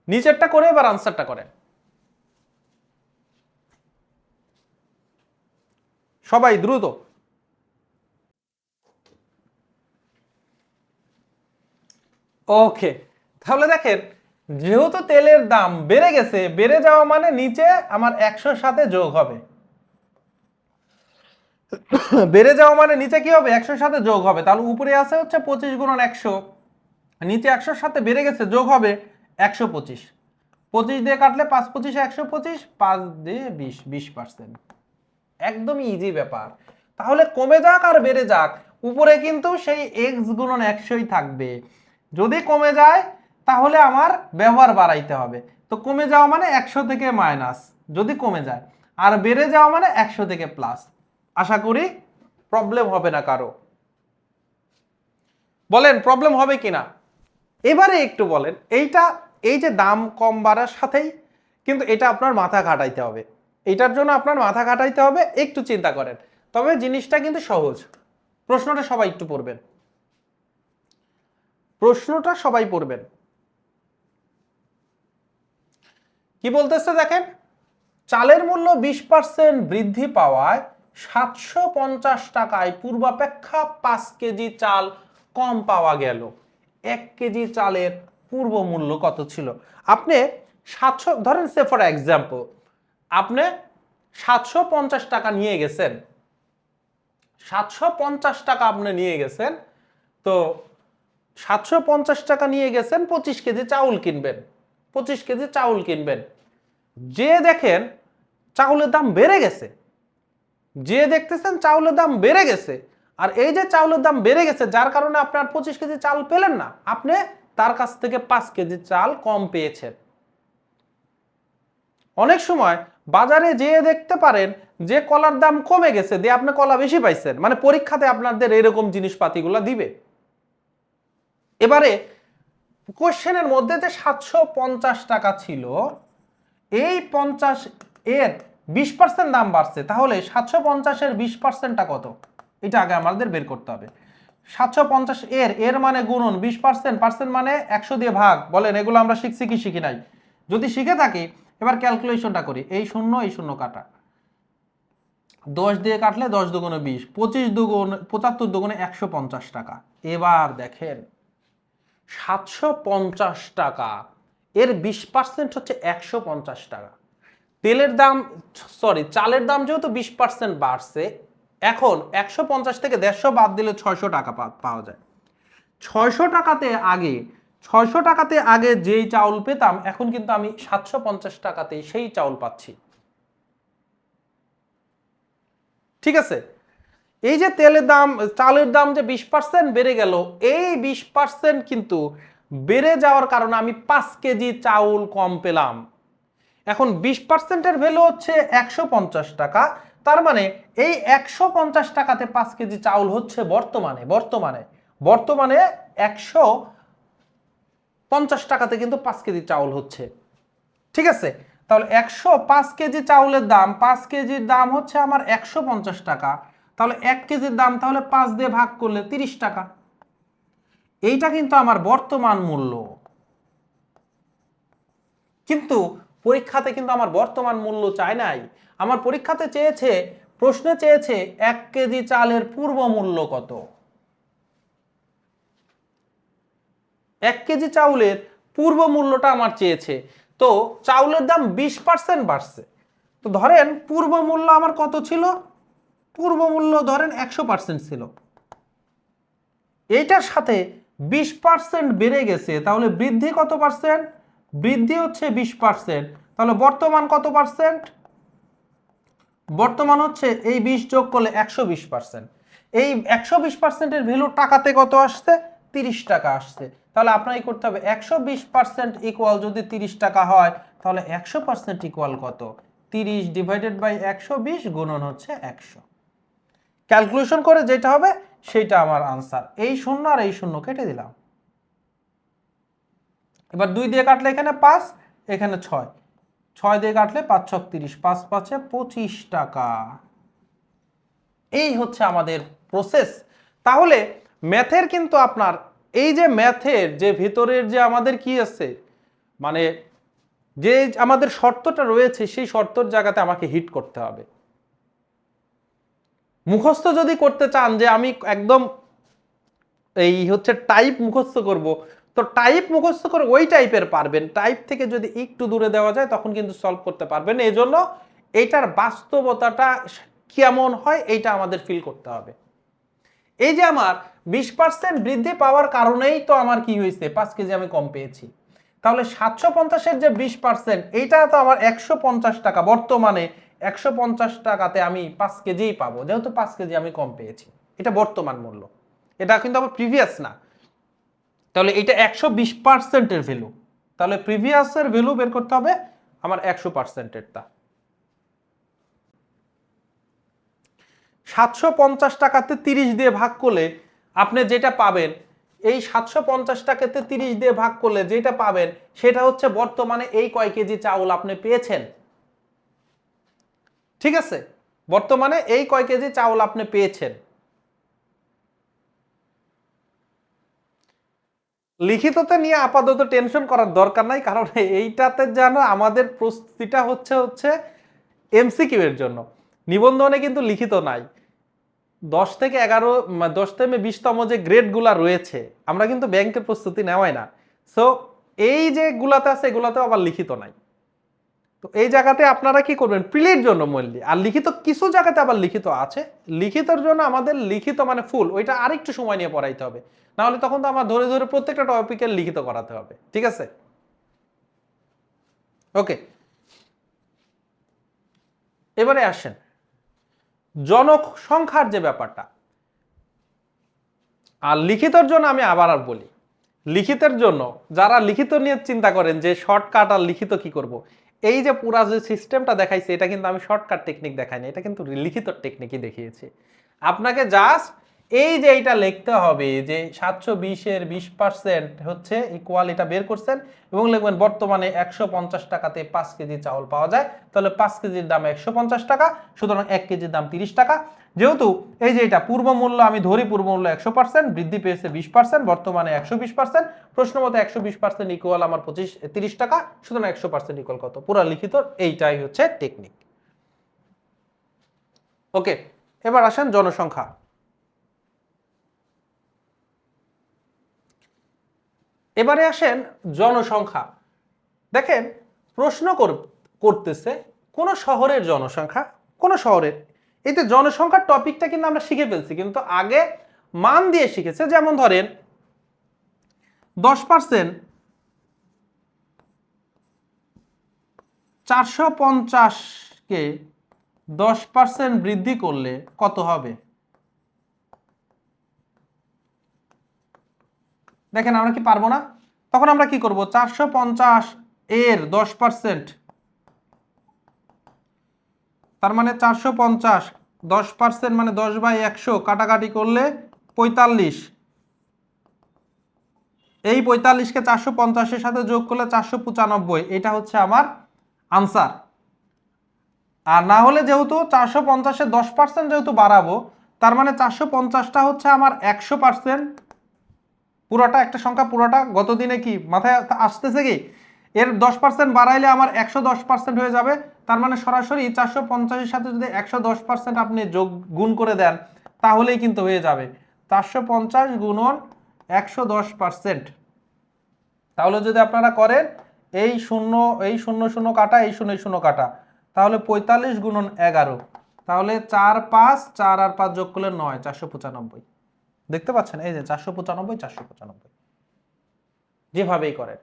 নিচেরটা করে এবার আনসারটা করেন সবাই দ্রুত। ওকে, তাহলে দেখেন যেহেতু তেলের দাম বেড়ে গেছে, বেড়ে যাওয়া মানে নিচে আমার 100-র সাথে যোগ হবে, বেড়ে যাওয়া মানে নিচে কি হবে, 100-র সাথে যোগ হবে। তাহলে উপরে আছে হচ্ছে 25 গুণন 100, নিচে 100-র সাথে বেড়ে গেছে, যোগ হবে 125, 25 দিয়ে কাটলে 5-25 125, 5 দিয়ে 20, 20%। একদমই ইজি ব্যাপার। তাহলে কমে যাক আর বেড়ে যাক উপরে কিন্তু সেই x গুণন 100ই থাকবে। যদি কমে যায় তাহলে আমার ব্যবহার বাড়াইতে হবে, তো কমে যাওয়া মানে 100 থেকে মাইনাস যদি কমে যায়, আর বেড়ে যাওয়া মানে 100 থেকে প্লাস। আশা করি প্রবলেম হবে না কারো। বলেন প্রবলেম হবে কিনা? এবারে একটু বলেন, এইটা এই যে দাম কম বাড়ার সাথেই কিন্তু এটা আপনার মাথা খাটাইতে হবে, এটার জন্য আপনার মাথা খাটাইতে হবে। একটু চিন্তা করেন, তবে জিনিসটা কিন্তু সহজ। প্রশ্নটা সবাই একটু পড়বেন, প্রশ্নটা সবাই পড়বেন। কি বলতেছে দেখেন, চালের মূল্য 20% বৃদ্ধি পাওয়ায় 750 টাকায় পূর্বাপেক্ষা 5 কেজি চাল কম পাওয়া গেল। 1 কেজি চালের পূর্ব মূল্য কত ছিল? আপনি 700 ধরেন, সে ফর এক্সাম্পল আপনি 750 টাকা নিয়ে গেছেন, 750 টাকা আপনি নিয়ে গেছেন, তো 750 টাকা নিয়ে গেছেন 25 কেজি চাউল কিনবেন, 25 কেজি চাউল কিনবেন। যে দেখেন চাউলের দাম বেড়ে গেছে, যে দেখতেছেন চাউলের দাম বেড়ে গেছে, আর এই যে চাউলের দাম বেড়ে গেছে যার কারণে আপনার 25 কেজি চাল পেলেন না, আপনি তার কাছ থেকে 5 কেজি চাল কম পেয়েছেন। অনেক সময় বাজারে যেয়ে দেখতে পারেন যে কলার দাম কমে গেছে, দিয়ে আপনি কলা বেশি পাইছেন, মানে পরীক্ষাতে আপনাদের এরকম জিনিসপাতিগুলো দিবে। এবারে কোশ্চেনের মধ্যে যে 750 টাকা ছিল, এই 50 এর 20% দাম বাড়ছে, তাহলে 750 এর 20%টা কত? এটা আগে আমাদের বের করতে হবে। 750 এর মানে গুণন 20%, পার্সেন্ট মানে 100 দিয়ে ভাগ। বলেন এগুলো আমরা শিখছি কি শিখি নাই? যদি শিখে থাকি এবার ক্যালকুলেশনটা করি। এই শূন্য কাটা, 10 দিয়ে কাটলে 10 দুগুণে 20, 25 দুগুণ 75 দুগুণে 150 টাকা। এবার দেখেন 750 টাকা এর 20% হচ্ছে 150 টাকা। তেলের দাম, সরি চালের দাম যেহেতু 20% বাড়ছে, এখন 150 থেকে 150 বাদ দিলে 600 টাকা পাওয়া যায়। 600 টাকাতে আগে 600 টাকাতে আগে যেই চাউল পেতাম, এখন কিন্তু আমি 750 টাকাতেই সেই চাউল পাচ্ছি। ঠিক আছে, এই যে তেলের দাম, চালের দাম যে 20% বেড়ে গেল, এই 20% কিন্তু বেড়ে যাওয়ার কারণে আমি 5 কেজি চাউল কম পেলাম। এখন 20%-এর ভ্যালু হচ্ছে 150 টাকা, তার মানে এই 150 টাকাতে 5 কেজি চাউল হচ্ছে বর্তমানে 150 টাকাতে কিন্তু 5 কেজি চাউল হচ্ছে। ঠিক আছে, তাহলে 105 কেজি চাউলের দাম, 5 কেজির দাম হচ্ছে আমার 150 টাকা, তাহলে 1 কেজির দাম তাহলে 5 দিয়ে ভাগ করলে 30 টাকা। এইটা কিন্তু আমার বর্তমান মূল্য, কিন্তু পরীক্ষাতে কিন্তু আমার বর্তমান মূল্য চায় নাই। আমার পরীক্ষাতে চেয়েছে, প্রশ্নে চেয়েছে 1 কেজি চালের পূর্ব মূল্য কত। 1 কেজি চাউলের পূর্ব মূল্যটা আমার চেয়েছে, তো চাউলের দাম 20% বাড়ছে, তো ধরেন পূর্ব মূল্য আমার কত ছিল? পূর্ব মূল্য ধরেন 100% ছিল, এইটার সাথে 20% বেড়ে গেছে, তাহলে বৃদ্ধি কত পার্সেন্ট? বৃদ্ধি হচ্ছে 20%, তাহলে বর্তমান কত পার্সেন্ট? বর্তমান হচ্ছে এই 20 যোগ করলে 120%। এই 120%-এর ভ্যালু টাকাতে কত আসছে? 30 টাকা আসছে। তাহলে আপনাকে করতে হবে 120% ইকুয়াল যদি 30 টাকা হয়, তাহলে 100% ইকুয়াল কত? 30 ডিভাইডেড বাই 120 গুণন হচ্ছে 100। ক্যালকুলেশন করে যেটা হবে সেটা আমার আনসার। এই শূন্য আর এই শূন্য কেটে দিলাম। এবার 2 দিয়ে কাটলে এখানে 5, এখানে 6, 6 দিয়ে কাটলে 5 ছক 30, 5 5 25 টাকা। এই হচ্ছে আমাদের প্রসেস। তাহলে ম্যাথের কিন্তু আপনার এই যে ম্যাথের যে ভিতরের যে আমাদের কি আছে, মানে যে আমাদের শর্তটা রয়েছে, সেই শর্তর জায়গাতে আমাকে হিট করতে হবে। মুখস্থ যদি করতে চান যে আমি একদম এই হচ্ছে টাইপ মুখস্থ করব, তো টাইপ মুখস্থ করে ওই টাইপের পারবেন। টাইপ থেকে যদি একটু দূরে দেওয়া যায় তখন কিন্তু সলভ করতে পারবেন। এই জন্য এইটার বাস্তবতাটা কেমন হয় এইটা আমাদের ফিল করতে হবে। এই যে আমার 20% বৃদ্ধি পাওয়ার কারণেই তো আমার কি হয়েছে, 5 কেজি আমি কম পেয়েছি। তাহলে 750-এর যে 20%, এইটা তো আমার 150 টাকা, বর্তমানে 150 টাকাতে আমি 5 কেজিই পাবো, যেহেতু 5 কেজি আমি কম পেয়েছি। এটা বর্তমান মূল্য, এটা কিন্তু আমার প্রিভিয়াস না। তাহলে এটা 120%-এর ভ্যালু, তাহলে প্রিভিয়াসের ভ্যালু বের করতে হবে আমার 100%-এরটা। 750 টাকাতে 30 দিয়ে ভাগ করলে আপনি যেটা পাবেন, এই 750 টাকাতে 30 দিয়ে ভাগ করলে যেটা পাবেন সেটা হচ্ছে বর্তমানে এই কয় কেজি চাউল আপনি পেয়েছেন। ঠিক আছে, বর্তমানে এই কয় কেজি চাউল আপনি পেয়েছেন। লিখিততে নিয়ে আপাতত টেনশন করার দরকার নাই, কারণ এইটাতে যেন আমাদের প্রস্তুতিটা হচ্ছে এমসিকিউ এর জন্য। নিবন্ধনে কিন্তু লিখিত নাই। 10 থেকে 11 10 থেকে 20তম যে গ্রেডগুলা রয়েছে, আমরা কিন্তু ব্যাংকের প্রস্তুতি নেওয়াই না। সো এই যে গুলাতে আছে এগুলাতেও আবার লিখিত নাই। তো এই জায়গাতে আপনারা কি করবেন, প্রিলির জন্য মেইনলি। আর লিখিত কিছু জায়গাতে আবার লিখিত আছে, লিখিতের জন্য আমাদের লিখিত মানে ফুল ওইটা আরেকটু সময় নিয়ে পড়াইতে হবে, না হলে তখন তো আমার ধরে ধরে প্রত্যেকটা টপিকের লিখিত করাতে হবে। ঠিক আছে, ওকে। এবারে আসেন জনসংখ্যার যে ব্যাপারটা। আর লিখিতের জন্য আমি আবার বলি, লিখিতের জন্য যারা লিখিত নিয়ে চিন্তা করেন যে শর্টকাট আর লিখিত কি করব, এই যে পুরা যে সিস্টেমটা দেখাইছি এটা কিন্তু আমি শর্টকাট টেকনিক দেখাইনি, এটা কিন্তু লিখিত টেকনিকই দেখিয়েছি। আপনাকে জাস্ট এই যে এটা লিখতে হবে যে 720-এর 20% হচ্ছে ইকুয়াল, এটা বের করছেন এবং লিখবেন বর্তমানে 150 টাকাতে 5 কেজি চাউল পাওয়া যায়, তাহলে 5 কেজির দাম 150 টাকা, সুতরাং 1 কেজির দাম 30 টাকা। যেহেতু এই যে এটা পূর্ব মূল্য আমি ধরি, পূর্ব মূল্য 100%, বৃদ্ধি পেয়েছে 20%, বর্তমানে 120%, প্রশ্ন মতো 120% ইকুয়াল আমার 30 টাকা, সুতরাং 100% ইকুয়াল কত, পুরো লিখিত এইটাই হচ্ছে টেকনিক। ওকে, এবার আসেন জনসংখ্যা। এবারে আসেন জনসংখ্যা। দেখেন প্রশ্ন করতেছে কোন শহরের জনসংখ্যা, কোন শহরের, এই যে জনসংখ্যার টপিকটা কিন্তু আমরা শিখে ফেলছি, কিন্তু আগে মান দিয়ে শিখেছে। যেমন ধরেন 10% 450-কে 10% বৃদ্ধি করলে কত হবে? দেখেন আমরা কি পারবো না? তখন আমরা কি করব, 450 এর 10%, তার মানে 450 10% মানে 10/100, কাটাকাটি করলে 45। এই 45-কে 450-এর সাথে যোগ করলে 495, এটা হচ্ছে আমার আনসার। আর না হলে যেহেতু 450-এর 10% যেহেতু বাড়াবো, তার মানে 450টা হচ্ছে আমার 100%, পুরোটা একটা সংখ্যা, পুরোটা গত দিনে কি মাথায় আসতেছে কি, এর 10% বাড়াইলে আমার 110% হয়ে যাবে। তার মানে সরাসরি 450-এর সাথে যদি 110% আপনি যোগ গুণ করে দেন তাহলেই কিন্তু হয়ে যাবে 450 গুণন 110%। তাহলে যদি আপনারা করেন এই শূন্য শূন্য কাটা, এই শূন্য শূন্য কাটা, তাহলে 45 গুণন 11, তাহলে 4 5 4 আর 5 যোগ করলে 9, 495। দেখতে পাচ্ছেন এই যে 495 495, যেভাবেই করেন।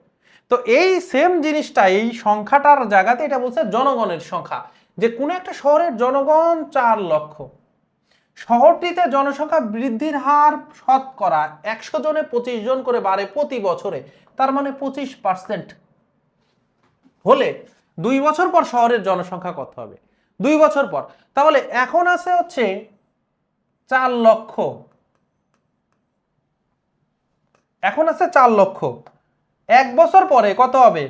তো এই সেম জিনিসটা এই সংখ্যাটার জায়গাতে এটা বলছে জনগণের সংখ্যা, যে কোন একটা শহরের জনগণ 4 লক্ষ, শহরটিতে জনসংখ্যা বৃদ্ধির হার শতকরা 100 জনে 25 জন করে বাড়ে প্রতি বছরে, তার মানে 25% হলে 2 বছর পর শহরের জনসংখ্যা কত হবে? 2 বছর পর, তাহলে এখন আছে হচ্ছে 4 লক্ষ, এখন আছে 4 লক্ষ, 1 বছর পরে কত হবে?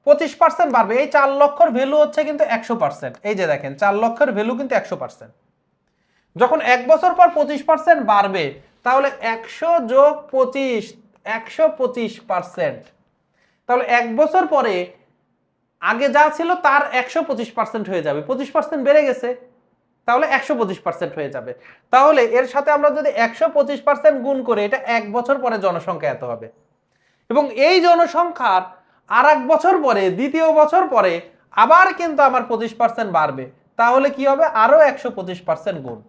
25% বাড়বে। এই 4 লক্ষর ভ্যালু হচ্ছে কিন্তু 100%। এই যে দেখেন 4 লক্ষের ভ্যালু কিন্তু 100%। যখন 1 বছর পর 25% বাড়বে, তাহলে 100 যোগ 25 125%। তাহলে 1 বছর পরে আগে যা ছিল তার 125% হয়ে যাবে, 25% বেড়ে গেছে, তাহলে 125% হয়ে যাবে। তাহলে এর সাথে আমরা যদি 125% গুণ করে, এটা 1 বছর পরে জনসংখ্যা এত হবে। এবং এই জনসংখ্যার আর 1 বছর পরে, দ্বিতীয় বছর পরে আবার কিন্তু আমার 25% বাড়বে, তাহলে কি হবে? আরো 125% গুণ।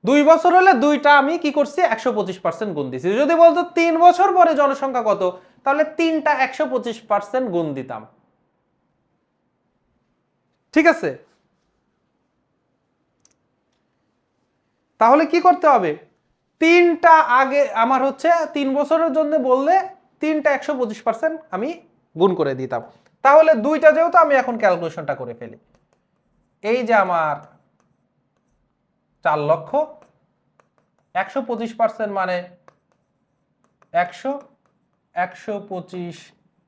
2 বছর হলে দুইটা আমি কি করছি, 125% গুণ দিছি। যদি বলতো 3 বছর পরে জনসংখ্যা কত, তাহলে তিনটা 125% গুণ দিতাম। ঠিক আছে, তাহলে কি করতে হবে, তিনটা আগে আমার হচ্ছে 3 বছরের জন্য বললে তিনটা 125% আমি গুণ করে দিতাম। তাহলে দুইটা যেহেতু আমি এখন ক্যালকুলেশনটা করে ফেলি, এই যে আমার 4 লক্ষ, 125% মানে 100, 125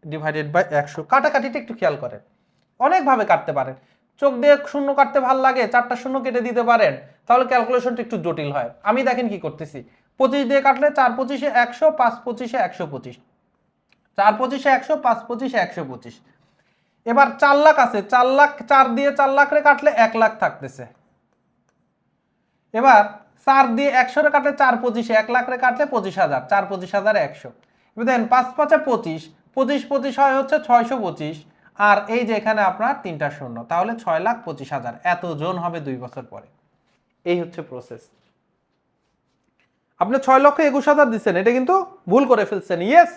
ডিভাইডেড বাই 100, কাটাকাটিটা একটু খেয়াল করেন, অনেকভাবে কাটতে পারেন। চোখ দিয়ে শূন্য কাটতে ভাল লাগে, 4টা শূন্য কেটে দিতে পারেন, তাহলে ক্যালকুলেশনটা একটু জটিল হয়। আমি দেখেন কি করতেছি, 25 দিয়ে কাটলে 4 25 100, 5 25 125, 4 25 100, 5 25 125। এবার 4 লাখ আছে, 4 লাখ 4 দিয়ে 4 লাখ রে কাটলে 1 লাখ থাকতেছে। এবার 4 দিয়ে 100 রে কাটলে 4 25 1 লাখ রে কাটলে 25,000, 4 25,000 100। এবার দেখেন 5 5 25, 25 25 হয় হচ্ছে 625, আর এই যে এখানে আপনার 3টা শূন্য, তাহলে 6,25,000 এত জন হবে 2 বছর পরে। এই হচ্ছে প্রসেস। আপনি 6,21,000 দিচ্ছেন, এটা কিন্তু ভুল করে ফেলছেন। ইয়েস,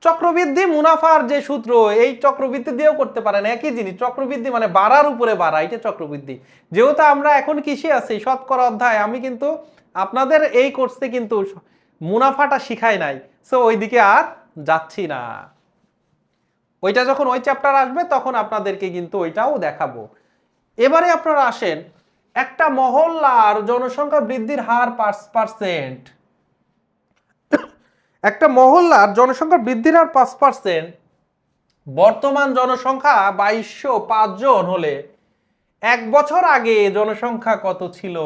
চক্রবৃদ্ধি মুনাফার যে সূত্র, এই চক্রবৃদ্ধি দিয়েও করতে পারেন, একই জিনিস। চক্রবৃদ্ধি মানে বাড়ার উপরে বাড়া, এটা চক্রবৃদ্ধি। যেহেতু আমরা এখন কৃষি আছি, শতকরা অধ্যায়, আমি কিন্তু আপনাদের এই কোর্সে কিন্তু মুনাফাটা শিখাই নাই, সো ওইদিকে আর যাচ্ছি না। ওইটা যখন ওই চ্যাপ্টার আসবে তখন আপনাদেরকে কিন্তু ওইটাও দেখাবো। এবারে আপনারা আসেন, একটা মহল্লার জনসংখ্যা বৃদ্ধির হার 5%। একটা মহল্লার জনসংখ্যা বৃদ্ধির হার 5%, বর্তমান জনসংখ্যা 2205 জন হলে 1 বছর আগে জনসংখ্যা কত ছিল?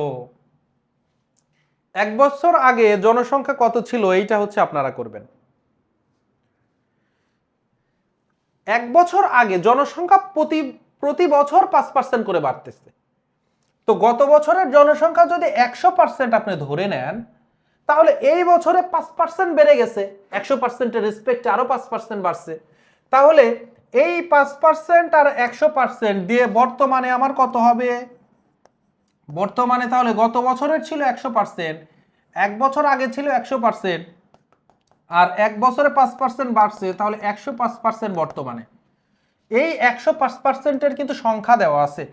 1 বছর আগে জনসংখ্যা কত ছিল, এইটা হচ্ছে আপনারা করবেন। 1 বছর আগে জনসংখ্যা প্রতি বছর 5% করে বাড়তেছে। তো গত বছরের জনসংখ্যা যদি 100% আপনি ধরে নেন, তাহলে এই বছরে 5% বেড়ে গেছে, 100%-এর রেসপেক্টে আরো 5% বাড়ছে। তাহলে এই 5% আর 100% দিয়ে বর্তমানে আমার কত হবে? বর্তমানে তাহলে গত বছরের ছিল 100%, 1 বছর আগে ছিল 100%, আর 1 বছরে 5% বাড়ছে, তাহলে 105% বর্তমানে। এই 105%-এর কিন্তু সংখ্যা দেওয়া আছে,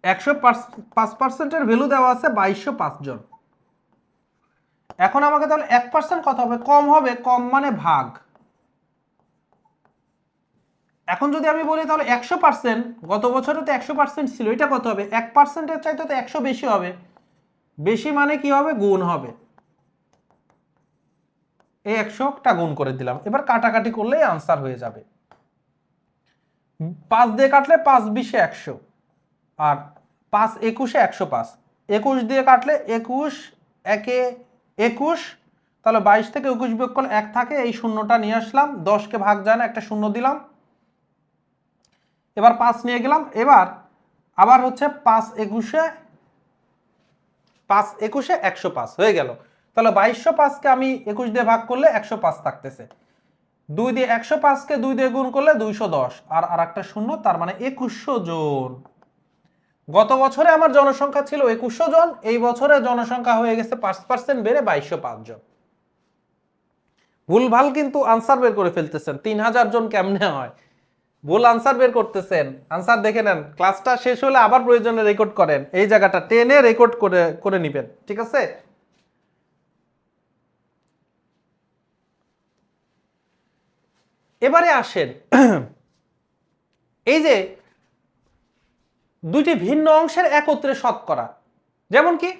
105%-এর ভ্যালু দেওয়া আছে 2205 জন। এখন আমাকে তাহলে 1% কত হবে? কম হবে, কম মানে ভাগ। এখন যদি আমি বলি তাহলে 100%, গত বছরে তো 100% ছিল, এটা কত হবে? 1%-এর চাইতে তো 100 বেশি হবে। বেশি মানে কি হবে? গুণ হবে। এই 100টা গুণ করে দিলাম, এবার কাটাকাটি করলেই আনসার হয়ে যাবে। 5 দিয়ে কাটলে 5 20 100, আর 5 21 105। 21 দিয়ে কাটলে 21 একে 21, তাহলে 22 থেকে 21 বিয়োগ করলে 1 থাকে, এই শূন্যটা নিয়ে আসলাম, 10কে ভাগ যায় না, একটা শূন্য দিলাম। এবার 5 নিয়ে গেলাম, এবার আবার হচ্ছে 5 21 105 হয়ে গেল। তাহলে 2205-কে আমি 21 দিয়ে ভাগ করলে 105 থাকতেছে। 2 দিয়ে 105-কে 2 দিয়ে গুণ করলে 210, আর আরেকটা শূন্য, তার মানে 2100 জন। গত বছরে আমার জনসংখ্যা ছিল 2100 জন, এই বছরে জনসংখ্যা হয়ে গেছে 5% বেড়ে 2205 জন। ভুলভাল কিন্তু আনসার বের করে ফেলতেছেন। 3000 জন কেমনে হয়? ভুল আনসার বের করতেছেন। আনসার দেখে নেন, ক্লাসটা শেষ হলে আবার প্রয়োজনে রেকর্ড করেন, এই জায়গাটা টেনে রেকর্ড করে নেবেন, ঠিক আছে? এবারে আসেন, এই যে দুইটি ভিন্ন অংশের একত্রে শতকরা, যেমন কি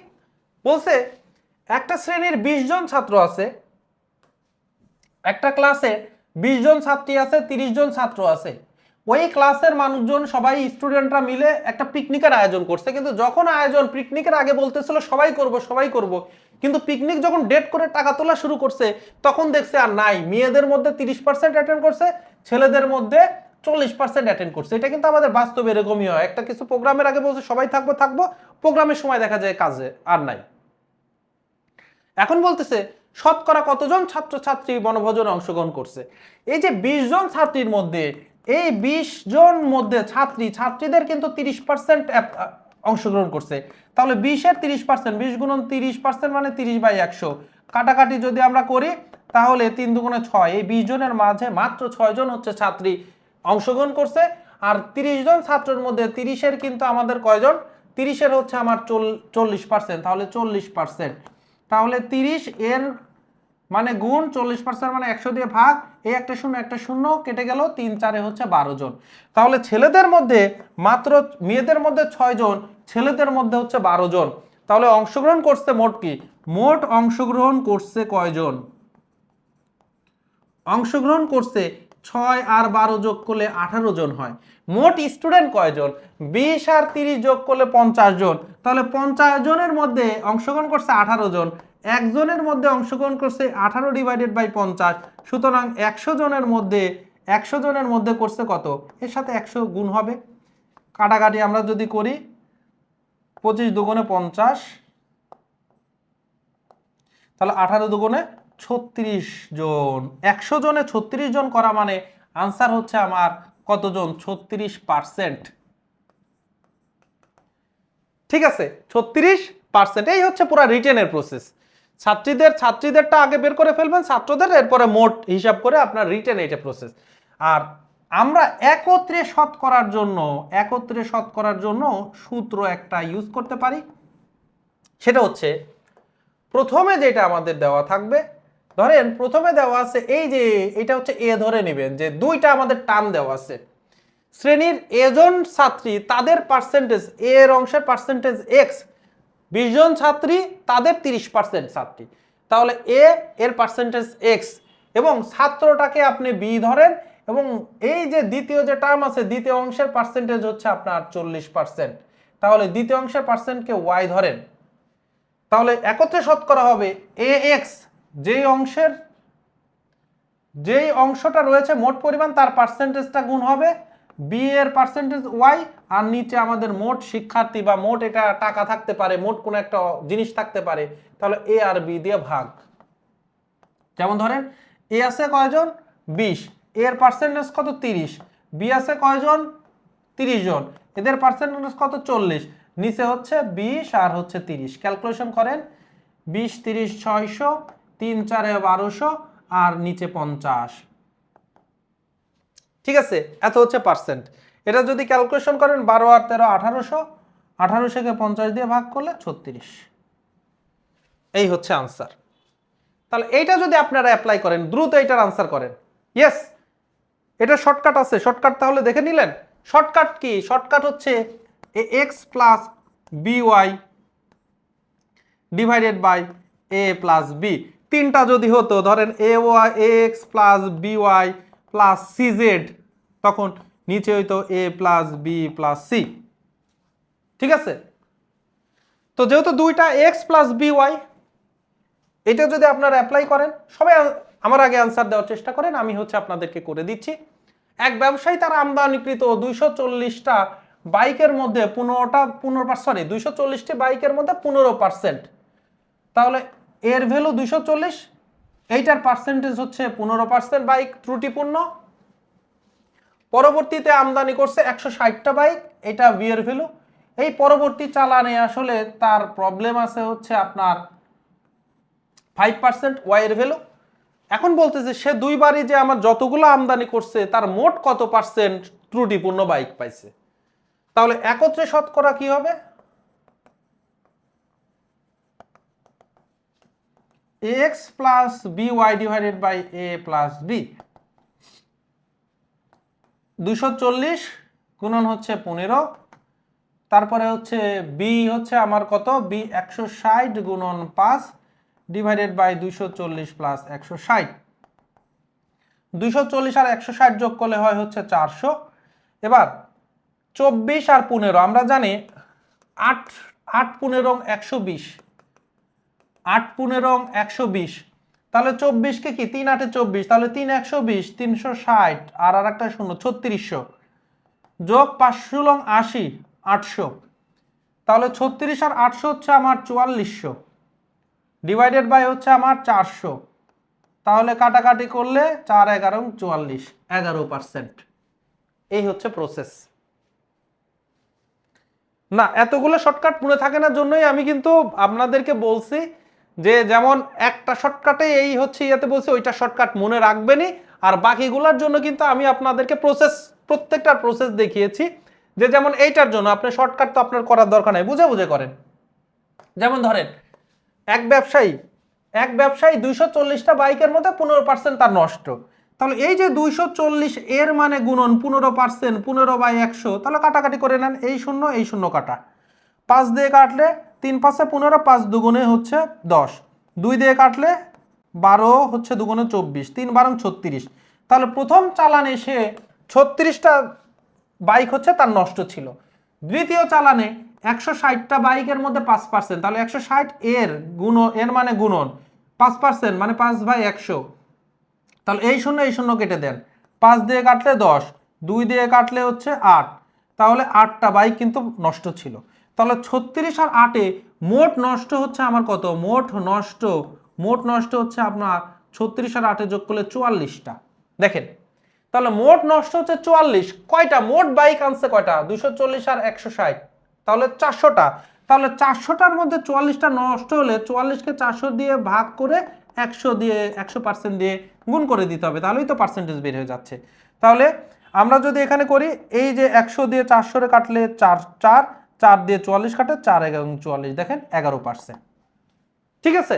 বলছে, একটা শ্রেণীর 20 জন ছাত্র আছে, একটা ক্লাসে 20 জন ছাত্রী আছে, 30 জন ছাত্র আছে। ওই ক্লাসের মানুষজন সবাই স্টুডেন্টরা মিলে একটা পিকনিকের আয়োজন করছে, কিন্তু যখন আয়োজন পিকনিকের আগে বলতেছিল সবাই করব সবাই করব, কিন্তু পিকনিক যখন ডেট করে টাকা তোলা শুরু করছে তখন দেখছে আর নাই। মেয়েদের মধ্যে 30% অ্যাটেন্ড করছে, ছেলেদের মধ্যে 40% অ্যাটেন্ড করছে। এটা কিন্তু আমাদের বাস্তবে এরকমই হয়, একটা কিছু প্রোগ্রামের আগে বলছে সবাই থাকবো থাকবো, প্রোগ্রামের সময় দেখা যায় কাজে আর নাই। এখন বলতেছে শতকরা কতজন ছাত্রছাত্রী বনভোজনে অংশগ্রহণ করছে। এই যে 20 জন ছাত্রীর মধ্যে, এই 20 জন মধ্যে ছাত্রীদের কিন্তু 30% অংশগ্রহণ করছে। তাহলে 20-এর 30%, 20 গুণন 30% মানে 30/100। কাটাকাটি যদি আমরা করি তাহলে 3 দুগুণে 6, এই 20 জনের মাঝে মাত্র 6 জন হচ্ছে ছাত্রী অংশগ্রহণ করছে। আর 30 জন ছাত্রের মধ্যে 30-এর কিন্তু আমাদের কয়জন? 30-এর হচ্ছে আমার 40%, তাহলে 40%। তাহলে 30 এর মানে গুণ, 40% মানে 100 দিয়ে ভাগ, এই একটা শূন্য কেটে গেল, 3 4-এ হচ্ছে 12 জন। তাহলে ছেলেদের মধ্যে মাত্র, মেয়েদের মধ্যে 6 জন, ছেলেদের মধ্যে হচ্ছে 12 জন। তাহলে অংশগ্রহণ করছে মোট কি? মোট অংশগ্রহণ করছে কয়জন? অংশগ্রহণ করছে 6 আর 12 যোগ করলে 18 জন হয়। মোট স্টুডেন্ট কয়জন? 20 আর 30 যোগ করলে 50 জন। তাহলে 50 জনের মধ্যে অংশগ্রহণ করছে 18 জন, একজনের মধ্যে অংশগ্রহণ করছে 18 ডিভাইডেড বাই 50। সুতরাং 100 জনের মধ্যে করছে কত? এর সাথে 100 গুণ হবে। কাটাকাটি আমরা যদি করি 25 দুগুণে 50, তাহলে 18 দুগুণে 36 জন। 100 জনে 36 জন করা মানে আনসার হচ্ছে আমার কতজন? 36%। ঠিক আছে, 36%। এই হচ্ছে পুরো রিটেনের প্রসেস। ছাত্রীদেরটা আগে বের করে ফেলবেন, ছাত্রদের এরপরে মোট হিসাব করে আপনার রিটেন এটা প্রসেস। আর আমরা একত্রে শতকরার জন্য সূত্র একটা ইউজ করতে পারি। সেটা হচ্ছে প্রথমে যেটা আমাদের দেওয়া থাকবে, ধরেন প্রথমে দেওয়া আছে এই যে এটা হচ্ছে এ ধরে নেবেন যে দুইটা আমাদের টার্ম দেওয়া আছে। শ্রেণীর এজন ছাত্রী তাদের পার্সেন্টেজ, এর অংশের পার্সেন্টেজ এক্স, 20 জন ছাত্রী তাদের 30% ছাত্রী, তাহলে এর পার্সেন্টেজ এক্স, এবং ছাত্রটাকে আপনি বি ধরেন, এবং এই যে দ্বিতীয় যে টার্ম আছে দ্বিতীয় অংশের পার্সেন্টেজ হচ্ছে আপনার 40%, তাহলে দ্বিতীয় অংশের পার্সেন্টকে ওয়াই ধরেন। তাহলে একত্রে শতকরা হবে এ এক্স, যেই অংশটা রয়েছে মোট পরিমাণ তার পার্সেন্টেজটা গুণ হবে বি এর পার্সেন্টেজ ওয়াই, আর নিচে আমাদের মোট শিক্ষার্থী বা মোট এটা টাকা থাকতে পারে, মোট কোনো একটা জিনিস থাকতে পারে, তাহলে এ আর বি দিয়ে ভাগ। যেমন ধরেন এ আছে কয়জন? 20, এর পার্সেন্টেজ কত? 30, বি আছে কয়জন? 30 জন, এদের পার্সেন্টেজ কত? 40, নিচে হচ্ছে 20 আর হচ্ছে 30। ক্যালকুলেশন করেন, 20 30 600, 3 4 1200 আর নিচে 50। ঠিক আছে, এত হচ্ছে পার্সেন্ট। এটা যদি ক্যালকুলেশন করেন 12 আর 13 1800, 1800কে 50 দিয়ে ভাগ করলে 36। এই হচ্ছে আনসার। তাহলে এইটা যদি আপনারা অ্যাপ্লাই করেন, দ্রুত এটার আনসার করেন। ইয়েস, এটা শর্টকাট আছে। শর্টকাট তাহলে দেখে নিলেন। শর্টকাট কি? শর্টকাট হচ্ছে X plus by divided by A plus B. তিনটা যদি হতো, ধরেন A Y X plus B Y plus C Z, তখন নিচে হইতো A plus B plus C. ঠিক আছে, তো যেহেতু দুইটা এক্স প্লাস বিওয়াই, এটা যদি আপনারা অ্যাপ্লাই করেন, সবাই আমার আগে আনসার দেওয়ার চেষ্টা করেন, আমি হচ্ছে আপনাদেরকে করে দিচ্ছি। এক ব্যবসায়ী তার আমদানিকৃত 240টা বাইকের মধ্যে 240টি বাইকের মধ্যে 15%, তাহলে এর ভ্যালু 240, এইটার পার্সেন্টেজ হচ্ছে 15% বাইক ত্রুটিপূর্ণ। পরবর্তীতে আমদানি করছে 160টা বাইক, এটা বি এর ভ্যালু। এই পরবর্তী চালানে আসলে তার প্রবলেম আছে হচ্ছে আপনার 5% ওয়াই এর ভ্যালু। এখন বলতেছে সে দুইবারই যে আমার যতগুলো আমদানি করছে তার মোট কত পার্সেন্ট ত্রুটিপূর্ণ বাইক পাইছে। তাহলে একত্রে শতকরা কি হবে? X plus by divided by A plus B. 240 গুণন হচ্ছে 15, তারপরে হচ্ছে বি হচ্ছে আমার কত? বি 160 গুণন 5 ডিভাইডেড বাই 240 প্লাস 160। 240 আর 160 যোগ করলে হয় হচ্ছে 400। এবার 24 আর 15, আমরা জানি 8 15 120, 8 15 120, তাহলে 24কে কি 3 8 24, তাহলে 3 120, 360 আর একটা শূন্য 3600, যোগ 5 ষোলং 80, 800, তাহলে 36 আর 800 হচ্ছে আমার 4400 ডিভাইডেড বাই হচ্ছে আমার 400, তাহলে কাটাকাটি করলে 4 11 44, 11%। এই হচ্ছে প্রসেস। না, এতগুলো শর্টকাট মনে থাকে না জন্যই আমি কিন্তু আপনাদেরকে বলছি যে যেমন একটা শর্টকাটে এই হচ্ছে ইয়াতে বলছি ওইটা শর্টকাট মনে রাখবেনই, আর বাকিগুলোর জন্য কিন্তু আমি আপনাদেরকে প্রত্যেকটার প্রসেস দেখিয়েছি। যে যেমন এইটার জন্য আপনি শর্টকাট তো আপনার করার দরকার নাই, বুঝে বুঝে করেন। যেমন ধরেন এক ব্যবসায়ী 240টা বাইকের মধ্যে 15% তার নষ্ট, তাহলে এই যে 240 এর মানে গুণন 15%, 15/100, তাহলে কাটাকাটি করে নেন, এই শূন্য কাটা, 5 দিয়ে কাটলে 3 5 15, 5 দুগুণে হচ্ছে 10, 2 দিয়ে কাটলে 12 হচ্ছে দুগুণে 24, 3 12 36, তাহলে প্রথম চালানে সে 36টা বাইক হচ্ছে তার নষ্ট ছিল। দ্বিতীয় চালানে 160টা বাইকের মধ্যে 5%, তাহলে 160 এর মানে গুণন 5% মানে 5/100। তাহলে এই শূন্য কেটে দেন, 5 দিয়ে কাটলে 10, 2 দিয়ে কাটলে হচ্ছে 8, তাহলে 8টা বাইক কিন্তু নষ্ট ছিল। তাহলে 36 আর 8-এ মোট নষ্ট হচ্ছে আমার কত? মোট নষ্ট হচ্ছে আপনার 36 আর 8-এ যোগ করলে 44টা। দেখেন, তাহলে মোট নষ্ট হচ্ছে 44। কয়টা মোট বাইক আনছে? কয়টা? 240 আর 160, তাহলে 400টা। তাহলে 400টার মধ্যে 44টা নষ্ট হলে 44কে 400 দিয়ে ভাগ করে 100 দিয়ে 100% দিয়ে গুণ করে দিতে হবে, তাহলেই তো পার্সেন্টেজ বের হয়ে যাচ্ছে। তাহলে আমরা যদি এখানে করি, এই যে 100 দিয়ে 400 কাটলে 4 4, 4 দিয়ে 44 কাটে 4 এবং 44, দেখেন 11%। ঠিক আছে,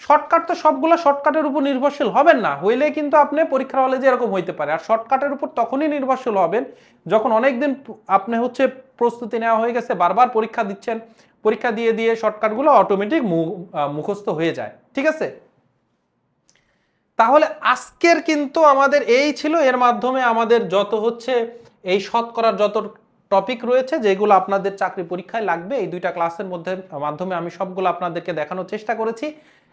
শর্টকাট তো সবগুলো শর্টকাটের উপর নির্ভরশীল হবেন না, হইলে কিন্তু আপনি পরীক্ষার হলে যে এরকম হইতে পারে। আর শর্টকাটের উপর তখনই নির্ভরশীল হবেন যখন অনেকদিন আপনি হচ্ছে প্রস্তুতি নেওয়া হয়ে গেছে, বারবার পরীক্ষা দিচ্ছেন, পরীক্ষা দিয়ে দিয়ে শর্টকাটগুলো অটোমেটিক মুখস্থ হয়ে যায়। ঠিক আছে, তাহলে আজকের কিন্তু আমাদের এই ছিল, এর মাধ্যমে আমাদের যত হচ্ছে এই শতকরার যত টপিক রয়েছে যেগুলো আপনাদের চাকরি পরীক্ষায় লাগবে, এই দুইটা ক্লাসের মাধ্যমে আমি সবগুলো আপনাদেরকে দেখানোর চেষ্টা করেছি।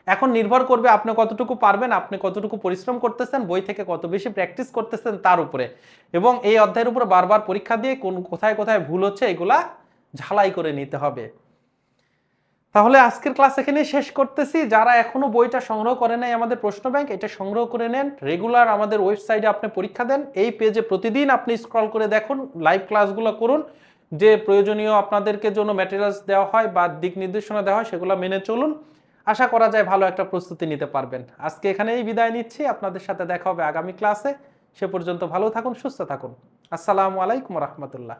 এখন নির্ভর করবে আপনি কতটুকু পারবেন, আপনি কতটুকু পরিশ্রম করতেছেন, বই থেকে কত বেশি প্র্যাকটিস করতেছেন তার উপরে, এবং এই অধ্যায়ের উপর বারবার পরীক্ষা দিয়ে কোথায় কোথায় ভুল হচ্ছে এগুলা ঝালাই করে নিতে হবে। তাহলে আজকের ক্লাস এখানেই শেষ করতেছি। যারা এখনো বইটা সংগ্রহ করে নাই আমাদের প্রশ্ন ব্যাংক, এটা সংগ্রহ করে নেন। রেগুলার আমাদের ওয়েবসাইটে আপনি পরীক্ষা দেন, এই পেজে প্রতিদিন আপনি স্ক্রল করে দেখুন, লাইভ ক্লাসগুলো করুন, যে প্রয়োজনীয় আপনাদেরকে জন্য ম্যাটেরিয়ালস দেওয়া হয় বা দিক নির্দেশনা দেওয়া হয় সেগুলো মেনে চলুন। আশা করা যায় ভালো একটা প্রস্তুতি নিতে পারবেন। আজকে এখানেই বিদায় নিচ্ছি, আপনাদের সাথে দেখা হবে আগামী ক্লাসে। সে পর্যন্ত ভালো থাকুন, সুস্থ থাকুন। আসসালামু আলাইকুম রহমতুল্লাহ।